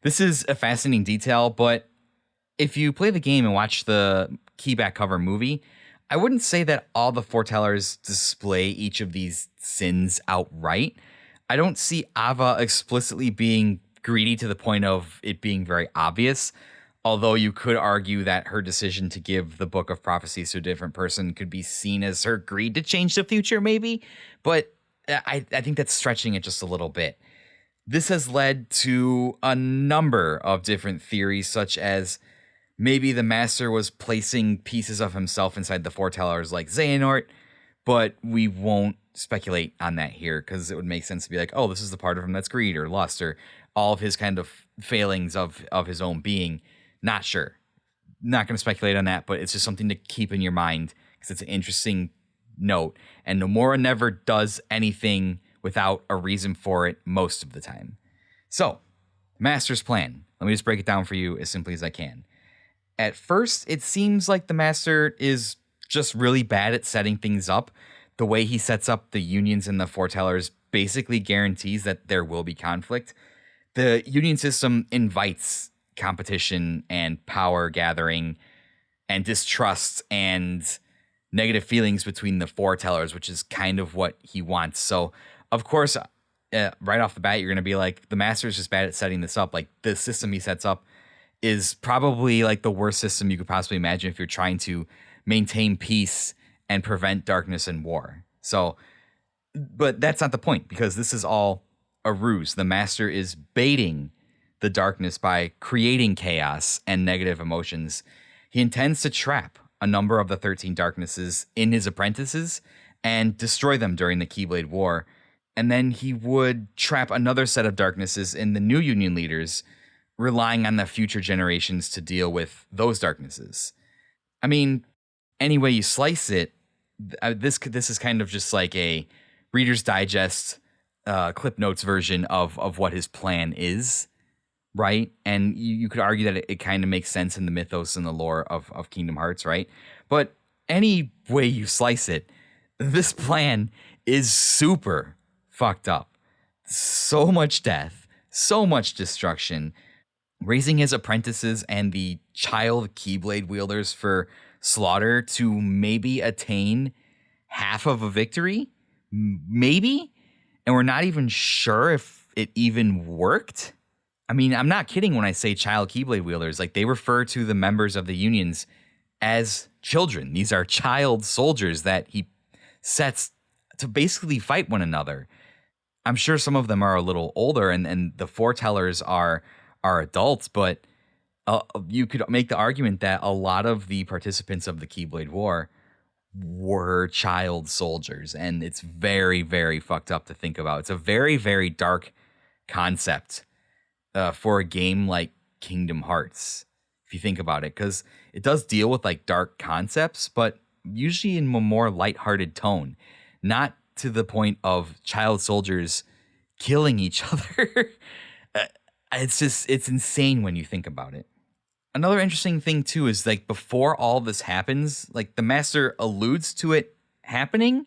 this is a fascinating detail, but if you play the game and watch the key back cover movie, I wouldn't say that all the Foretellers display each of these sins outright. I don't see Ava explicitly being greedy to the point of it being very obvious, although you could argue that her decision to give the Book of Prophecies to a different person could be seen as her greed to change the future, maybe. But I think that's stretching it just a little bit. This has led to a number of different theories, such as maybe the Master was placing pieces of himself inside the Foretellers like Xehanort, but we won't speculate on that here because it would make sense to be like, oh, this is the part of him that's greed or lust or all of his kind of failings of his own being. Not sure. Not going to speculate on that, but it's just something to keep in your mind because it's an interesting note. And Nomura never does anything without a reason for it most of the time. So, Master's plan. Let me just break it down for you as simply as I can. At first, it seems like the Master is just really bad at setting things up. The way he sets up the unions and the Foretellers basically guarantees that there will be conflict. The union system invites competition and power gathering and distrust and negative feelings between the Foretellers, which is kind of what he wants. So, of course, right off the bat, you're going to be like, the Master is just bad at setting this up. Like, the system he sets up is probably like the worst system you could possibly imagine if you're trying to maintain peace and prevent darkness and war. So, but that's not the point, because this is all a ruse. The Master is baiting the darkness by creating chaos and negative emotions. He intends to trap a number of the 13 darknesses in his apprentices and destroy them during the Keyblade War. And then he would trap another set of darknesses in the new Union leaders, relying on the future generations to deal with those darknesses. I mean, any way you slice it, this is kind of just like a Reader's Digest Clip Notes version of what his plan is, right? And you could argue that it kind of makes sense in the mythos and the lore of Kingdom Hearts, right? But any way you slice it, this plan is super fucked up. So much death, so much destruction, raising his apprentices and the child Keyblade wielders for slaughter to maybe attain half of a victory, maybe, and we're not even sure if it even worked. I mean, I'm not kidding when I say child Keyblade wielders. Like, they refer to the members of the unions as children. These are child soldiers that he sets to basically fight one another. I'm sure some of them are a little older, and the Foretellers are adults, but you could make the argument that a lot of the participants of the Keyblade War were child soldiers, and it's very, very fucked up to think about. It's a very, very dark concept for a game like Kingdom Hearts, if you think about it, because it does deal with like dark concepts, but usually in a more lighthearted tone, not to the point of child soldiers killing each other. It's insane when you think about it. Another interesting thing too is like before all this happens, like the master alludes to it happening,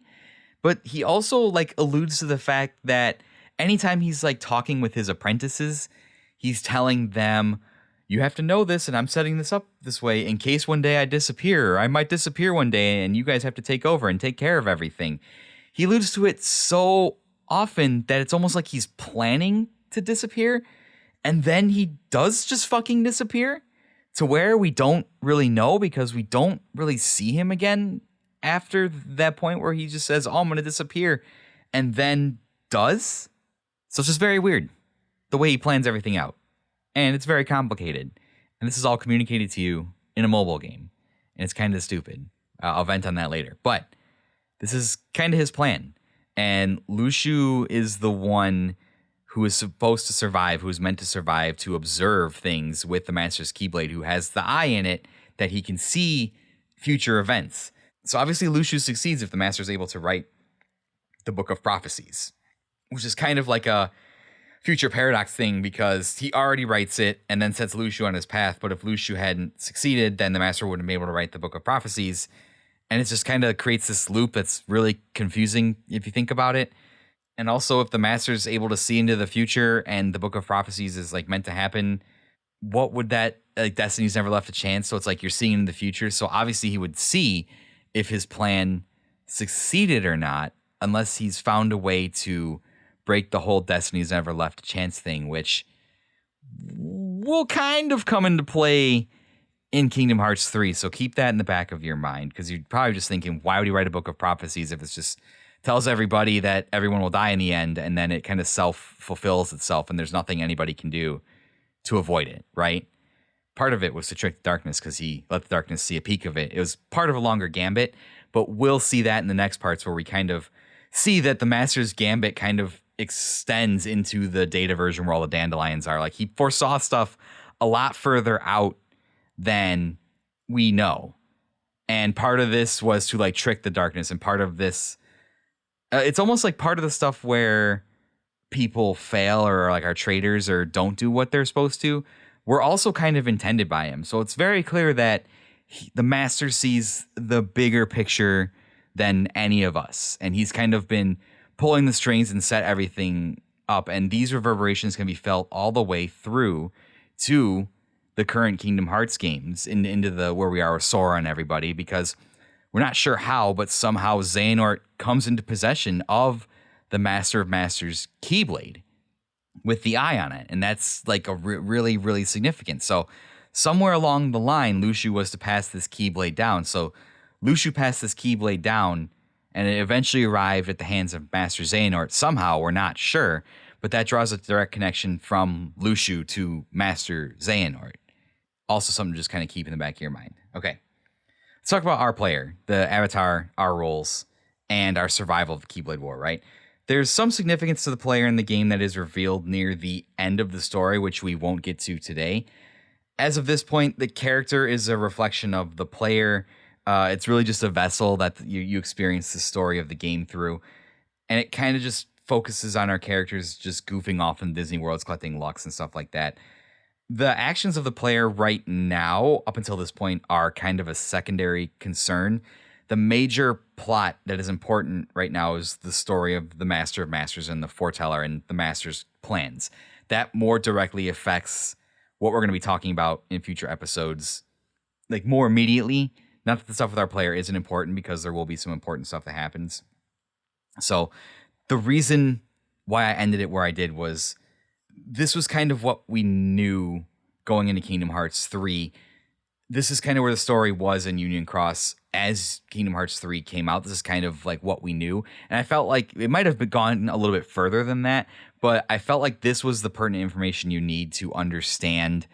but he also like alludes to the fact that anytime he's like talking with his apprentices, he's telling them, you have to know this, and I'm setting this up this way in case one day I disappear. I might disappear one day, and you guys have to take over and take care of everything. He alludes to it so often that it's almost like he's planning to disappear, and then he does just fucking disappear to where we don't really know because we don't really see him again after that point where he just says, oh, I'm going to disappear, and then does. So it's just very weird the way he plans everything out. And it's very complicated. And this is all communicated to you in a mobile game. And it's kind of stupid. I'll vent on that later. But this is kind of his plan. And Luxu is the one who is supposed to survive, who is meant to survive to observe things with the Master's Keyblade, who has the eye in it that he can see future events. So obviously Luxu succeeds if the Master is able to write the Book of Prophecies, which is kind of like a future paradox thing because he already writes it and then sets Luxu on his path. But if Luxu hadn't succeeded, then the Master wouldn't be able to write the Book of Prophecies. And it just kind of creates this loop that's really confusing if you think about it. And also, if the Master's able to see into the future and the Book of Prophecies is like meant to happen, what would that, like Destiny's never left a chance. So it's like you're seeing in the future. So obviously he would see if his plan succeeded or not, unless he's found a way to break the whole Destiny's never left a chance thing, which will kind of come into play in Kingdom Hearts 3. So keep that in the back of your mind, because you're probably just thinking, why would he write a Book of Prophecies if it's just tells everybody that everyone will die in the end, and then it kind of self-fulfills itself and there's nothing anybody can do to avoid it, right? Part of it was to trick the darkness because he let the darkness see a peek of it. It was part of a longer gambit, but we'll see that in the next parts where we kind of see that the Master's gambit kind of extends into the data version where all the dandelions are. Like he foresaw stuff a lot further out than we know. And part of this was to like trick the darkness, and part of this, it's almost like part of the stuff where people fail or like are traitors or don't do what they're supposed to, were also kind of intended by him. So it's very clear that the Master sees the bigger picture than any of us. And he's kind of been pulling the strings and set everything up. And these reverberations can be felt all the way through to the current Kingdom Hearts games into the where we are with Sora and everybody, because we're not sure how, but somehow Xehanort comes into possession of the Master of Masters Keyblade with the eye on it. And that's like a really, really significant. So somewhere along the line, Luxu was to pass this Keyblade down. So Luxu passed this Keyblade down, and it eventually arrived at the hands of Master Xehanort. Somehow, we're not sure, but that draws a direct connection from Luxu to Master Xehanort. Also something to just kind of keep in the back of your mind. Okay, let's talk about our player, the avatar, our roles, and our survival of the Keyblade War, right? There's some significance to the player in the game that is revealed near the end of the story, which we won't get to today. As of this point, the character is a reflection of the player. It's really just a vessel that you experience the story of the game through. And it kind of just focuses on our characters just goofing off in Disney Worlds, collecting Lux and stuff like that. The actions of the player right now, up until this point, are kind of a secondary concern. The major plot that is important right now is the story of the Master of Masters and the Foreteller and the Master's plans. That more directly affects what we're going to be talking about in future episodes, like more immediately. Not that the stuff with our player isn't important, because there will be some important stuff that happens. So the reason why I ended it where I did was this was kind of what we knew going into Kingdom Hearts 3. This is kind of where the story was in Union Cross as Kingdom Hearts 3 came out. This is kind of like what we knew. And I felt like it might have gone a little bit further than that, but I felt like this was the pertinent information you need to understand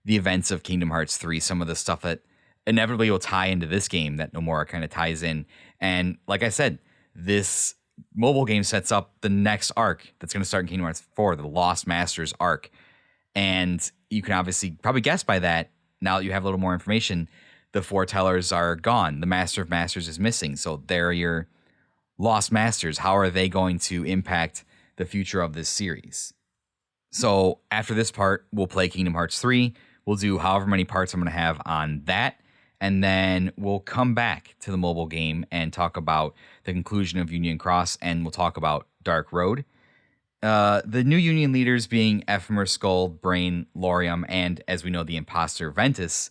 the events of Kingdom Hearts 3, some of the stuff that inevitably will tie into this game that Nomura kind of ties in. And like I said, this mobile game sets up the next arc that's going to start in Kingdom Hearts 4, the Lost Masters arc. And you can obviously probably guess by that, now that you have a little more information, the Foretellers are gone. The Master of Masters is missing. So they're your Lost Masters. How are they going to impact the future of this series? So after this part, we'll play Kingdom Hearts 3. We'll do however many parts I'm going to have on that. And then we'll come back to the mobile game and talk about the conclusion of Union Cross, and we'll talk about Dark Road. The new Union leaders being Ephemer, Skull, Brain, Laurium, and, as we know, the imposter Ventus,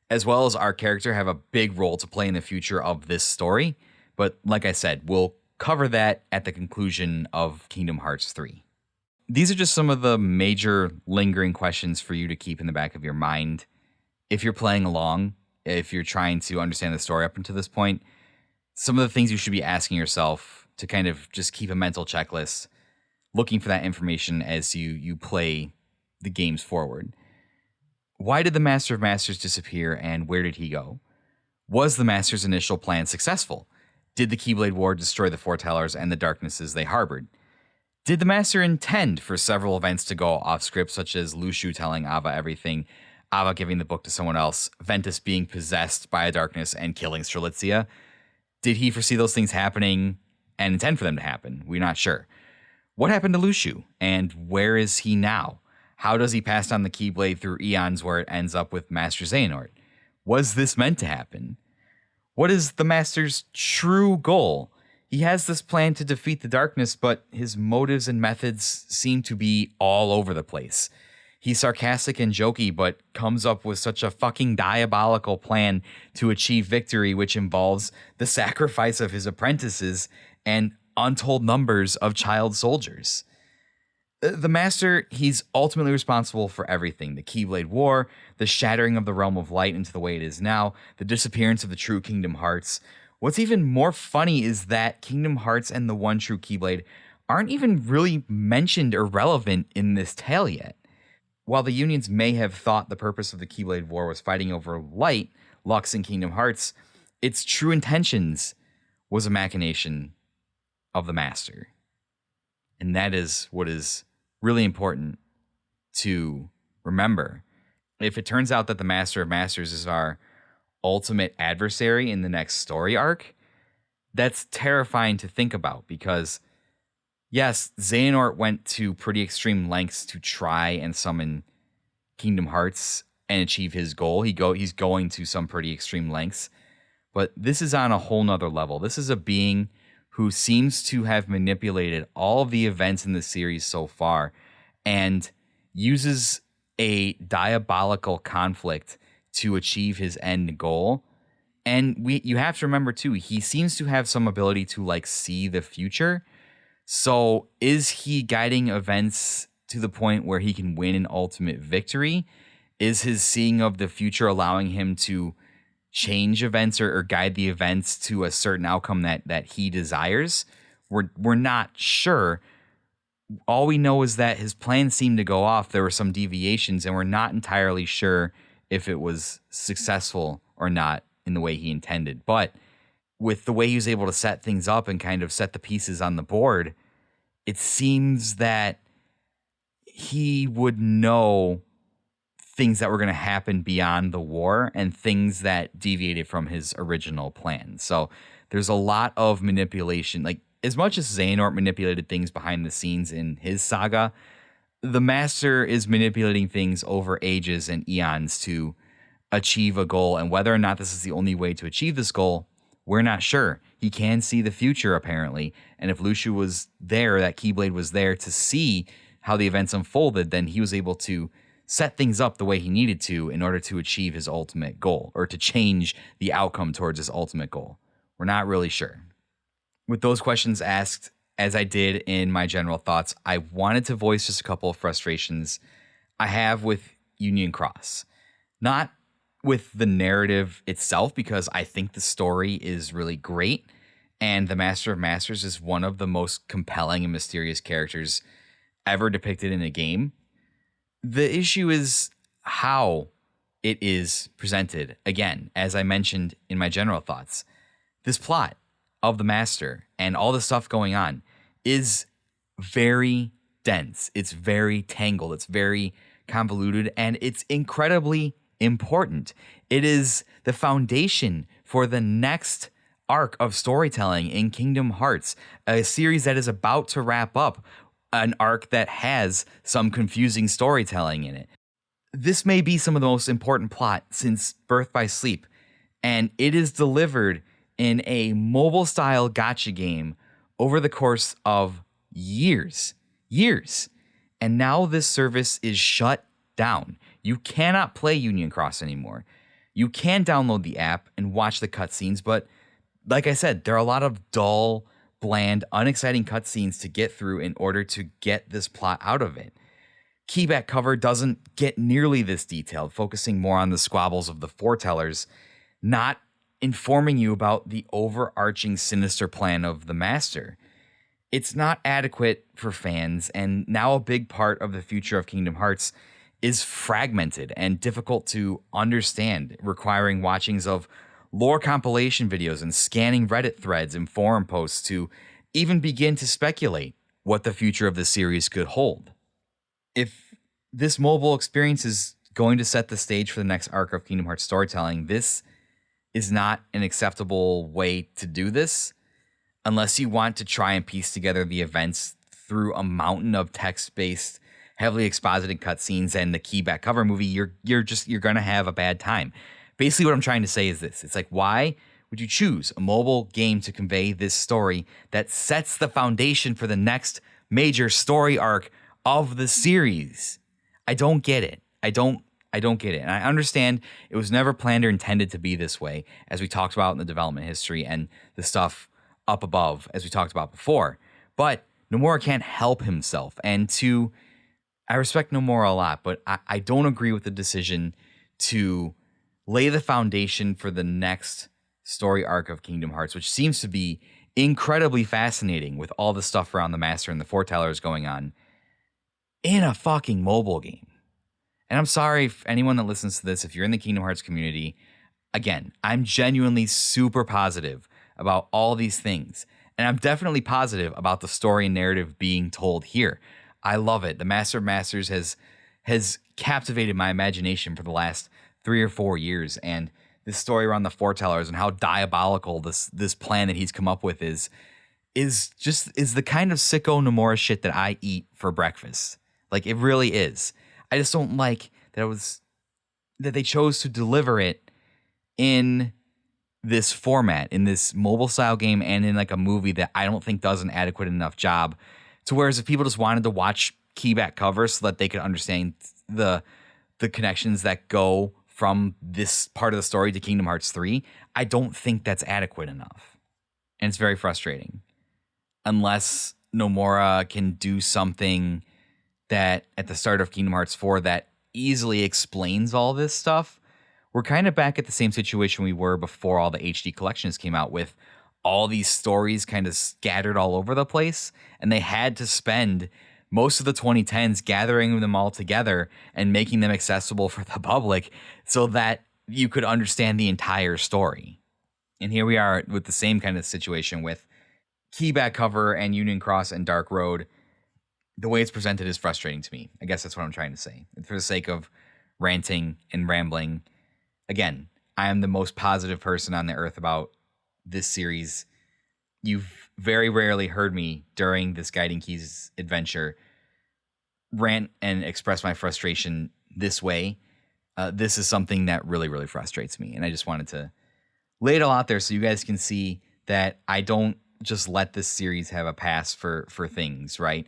as well as our character, have a big role to play in the future of this story. But like I said, we'll cover that at the conclusion of Kingdom Hearts 3. These are just some of the major lingering questions for you to keep in the back of your mind. If you're playing along, if you're trying to understand the story up until this point, some of the things you should be asking yourself to kind of just keep a mental checklist, looking for that information as you play the games forward. Why did the Master of Masters disappear, and where did he go? Was the Master's initial plan successful? Did the Keyblade War destroy the Foretellers and the darknesses they harbored? Did the Master intend for several events to go off script, such as Luxu telling Ava everything, Ava giving the book to someone else, Ventus being possessed by a darkness and killing Strelitzia? Did he foresee those things happening and intend for them to happen? We're not sure. What happened to Luxu, and where is he now? How does he pass on the Keyblade through eons where it ends up with Master Xehanort? Was this meant to happen? What is the Master's true goal? He has this plan to defeat the darkness, but his motives and methods seem to be all over the place. He's sarcastic and jokey, but comes up with such a fucking diabolical plan to achieve victory, which involves the sacrifice of his apprentices and untold numbers of child soldiers. The Master, he's ultimately responsible for everything. The Keyblade War, the shattering of the Realm of Light into the way it is now, the disappearance of the true Kingdom Hearts. What's even more funny is that Kingdom Hearts and the one true Keyblade aren't even really mentioned or relevant in this tale yet. While the Unions may have thought the purpose of the Keyblade War was fighting over Light, Lux, and Kingdom Hearts, its true intentions was a machination of the Master. And that is what is really important to remember. If it turns out that the Master of Masters is our ultimate adversary in the next story arc, that's terrifying to think about, because yes, Xehanort went to pretty extreme lengths to try and summon Kingdom Hearts and achieve his goal. He's going to some pretty extreme lengths, but this is on a whole nother level. This is a being who seems to have manipulated all of the events in the series so far and uses a diabolical conflict to achieve his end goal. And you have to remember too, he seems to have some ability to like see the future. So is he guiding events to the point where he can win an ultimate victory? Is his seeing of the future allowing him to change events or guide the events to a certain outcome that he desires? We're not sure. All we know is that his plan seemed to go off. There were some deviations, and we're not entirely sure if it was successful or not in the way he intended. But with the way he was able to set things up and kind of set the pieces on the board, it seems that he would know things that were going to happen beyond the war and things that deviated from his original plan. So there's a lot of manipulation. Like, as much as Xehanort manipulated things behind the scenes in his saga, the Master is manipulating things over ages and eons to achieve a goal. And whether or not this is the only way to achieve this goal, we're not sure. He can see the future, apparently. And if Luxu was there, that Keyblade was there to see how the events unfolded, then he was able to set things up the way he needed to in order to achieve his ultimate goal, or to change the outcome towards his ultimate goal. We're not really sure. With those questions asked, as I did in my general thoughts, I wanted to voice just a couple of frustrations I have with Union Cross. Not with the narrative itself, because I think the story is really great, and the Master of Masters is one of the most compelling and mysterious characters ever depicted in a game. The issue is, how it is presented. Again, as I mentioned in my general thoughts, this plot of the Master and all the stuff going on is very dense. It's very tangled. It's very convoluted, and it's incredibly important. It is the foundation for the next arc of storytelling in Kingdom Hearts, a series that is about to wrap up an arc that has some confusing storytelling in it. This may be some of the most important plot since Birth by Sleep, and it is delivered in a mobile-style gacha game over the course of years. And now this service is shut down. You cannot play Union Cross anymore. You can download the app and watch the cutscenes, but like I said, there are a lot of dull, bland, unexciting cutscenes to get through in order to get this plot out of it. Keyback cover doesn't get nearly this detailed, focusing more on the squabbles of the Foretellers, not informing you about the overarching sinister plan of the Master. It's not adequate for fans, and now a big part of the future of Kingdom Hearts is fragmented and difficult to understand, requiring watchings of lore compilation videos and scanning Reddit threads and forum posts to even begin to speculate what the future of the series could hold. If this mobile experience is going to set the stage for the next arc of Kingdom Hearts storytelling, this is not an acceptable way to do this unless you want to try and piece together the events through a mountain of text-based, heavily exposited cutscenes and the keyback cover movie. You're going to have a bad time. Basically, what I'm trying to say is this. It's like, why would you choose a mobile game to convey this story that sets the foundation for the next major story arc of the series? I don't get it. I don't get it. And I understand it was never planned or intended to be this way, as we talked about in the development history and the stuff up above, as we talked about before. But Nomura can't help himself. And I respect Nomura a lot, but I don't agree with the decision to lay the foundation for the next story arc of Kingdom Hearts, which seems to be incredibly fascinating with all the stuff around the Master and the Foretellers going on, in a fucking mobile game. And I'm sorry if anyone that listens to this, if you're in the Kingdom Hearts community, again, I'm genuinely super positive about all these things. And I'm definitely positive about the story and narrative being told here. I love it. The Master of Masters has captivated my imagination for the last 3 or 4 years. And this story around the Foretellers and how diabolical this plan that he's come up with is the kind of sicko Nomura shit that I eat for breakfast. Like, it really is. I just don't like that they chose to deliver it in this format, in this mobile style game, and in like a movie that I don't think does an adequate enough job. To whereas if people just wanted to watch keyback covers so that they could understand the connections that go from this part of the story to Kingdom Hearts 3, I don't think that's adequate enough. And it's very frustrating. Unless Nomura can do something that at the start of Kingdom Hearts 4 that easily explains all this stuff, we're kind of back at the same situation we were before all the HD collections came out, with all these stories kind of scattered all over the place, and they had to spend most of the 2010s gathering them all together and making them accessible for the public so that you could understand the entire story. And here we are with the same kind of situation with Keyback Cover and Union Cross and Dark Road. The way it's presented is frustrating to me. I guess that's what I'm trying to say. And for the sake of ranting and rambling, again, I am the most positive person on the earth about this series. You've very rarely heard me during this Guiding Keys adventure rant and express my frustration this way. This is something that really, really frustrates me. And I just wanted to lay it all out there so you guys can see that I don't just let this series have a pass for things, right?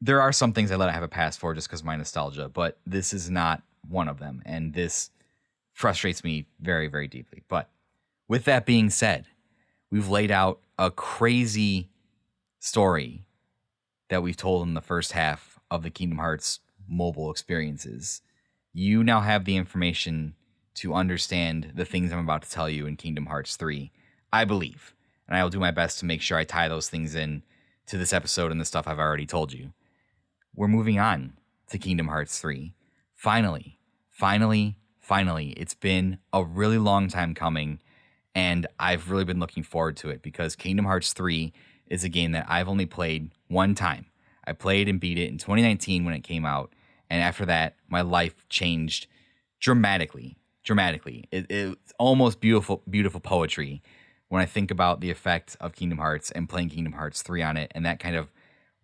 There are some things I let it have a pass for just because of my nostalgia, but this is not one of them. And this frustrates me very, very deeply. But with that being said, we've laid out a crazy story that we've told in the first half of the Kingdom Hearts mobile experiences. You now have the information to understand the things I'm about to tell you in Kingdom Hearts 3, I believe. And I will do my best to make sure I tie those things in to this episode and the stuff I've already told you. We're moving on to Kingdom Hearts 3. Finally, finally, it's been a really long time coming, and I've really been looking forward to it because Kingdom Hearts 3 is a game that I've only played one time. I played and beat it in 2019 when it came out, and after that, my life changed dramatically. It's almost beautiful poetry when I think about the effect of Kingdom Hearts and playing Kingdom Hearts 3 on it, and that kind of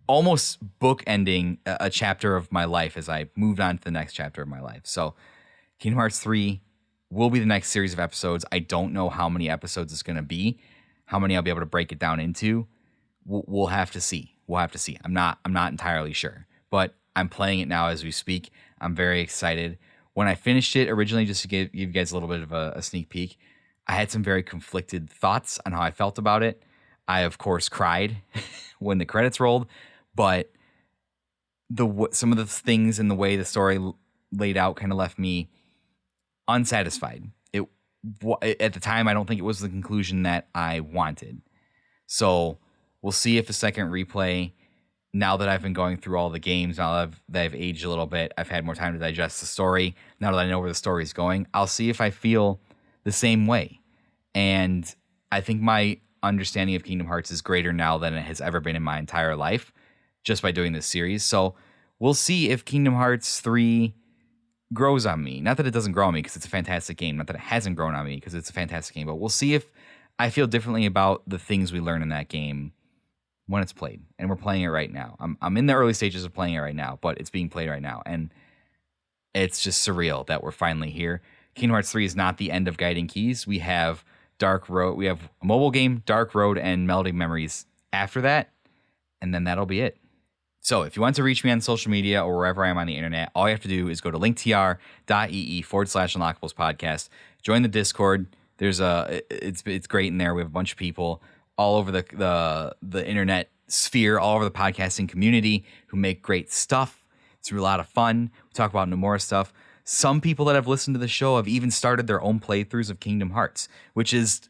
almost bookending a chapter of my life as I moved on to the next chapter of my life. So Kingdom Hearts 3 will be the next series of episodes. I don't know how many episodes it's going to be, how many I'll be able to break it down into. We'll have to see. I'm not entirely sure, but I'm playing it now as we speak. I'm very excited. When I finished it originally, just to give you guys a little bit of a sneak peek, I had some very conflicted thoughts on how I felt about it. I, of course, cried when the credits rolled, but some of the things in the way the story laid out kind of left me unsatisfied. At the time, I don't think it was the conclusion that I wanted. So we'll see if a second replay, now that I've been going through all the games, now that I've aged a little bit, I've had more time to digest the story, now that I know where the story is going, I'll see if I feel the same way. And I think my understanding of Kingdom Hearts is greater now than it has ever been in my entire life, just by doing this series. So we'll see if Kingdom Hearts 3 grows on me. Not that it doesn't grow on me because it's a fantastic game. Not that it hasn't grown on me because it's a fantastic game. But we'll see if I feel differently about the things we learn in that game when it's played. And we're playing it right now. I'm in the early stages of playing it right now, but it's being played right now. And it's just surreal that we're finally here. Kingdom Hearts 3 is not the end of Guiding Keys. We have Dark Road. We have a mobile game, Dark Road, and Melody Memories after that. And then that'll be it. So if you want to reach me on social media or wherever I am on the internet, all you have to do is go to linktr.ee/Unlockables podcast. Join the Discord. It's great in there. We have a bunch of people all over the internet sphere, all over the podcasting community who make great stuff. It's a lot of fun. We talk about Nomura stuff. Some people that have listened to the show have even started their own playthroughs of Kingdom Hearts, which is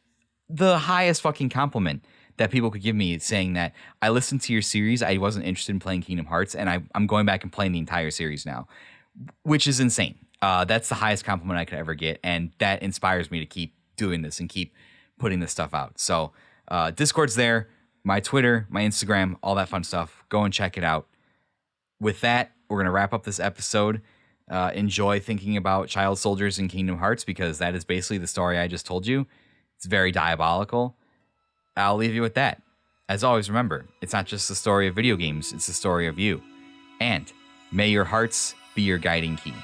the highest fucking compliment that people could give me, saying that I listened to your series, I wasn't interested in playing Kingdom Hearts, and I'm going back and playing the entire series now, which is insane. That's the highest compliment I could ever get, and that inspires me to keep doing this and keep putting this stuff out. So Discord's there, my Twitter, my Instagram, all that fun stuff. Go and check it out. With that, we're going to wrap up this episode. Enjoy thinking about child soldiers in Kingdom Hearts, because that is basically the story I just told you. It's very diabolical. I'll leave you with that. As always, remember, it's not just the story of video games, it's the story of you. And may your hearts be your guiding key.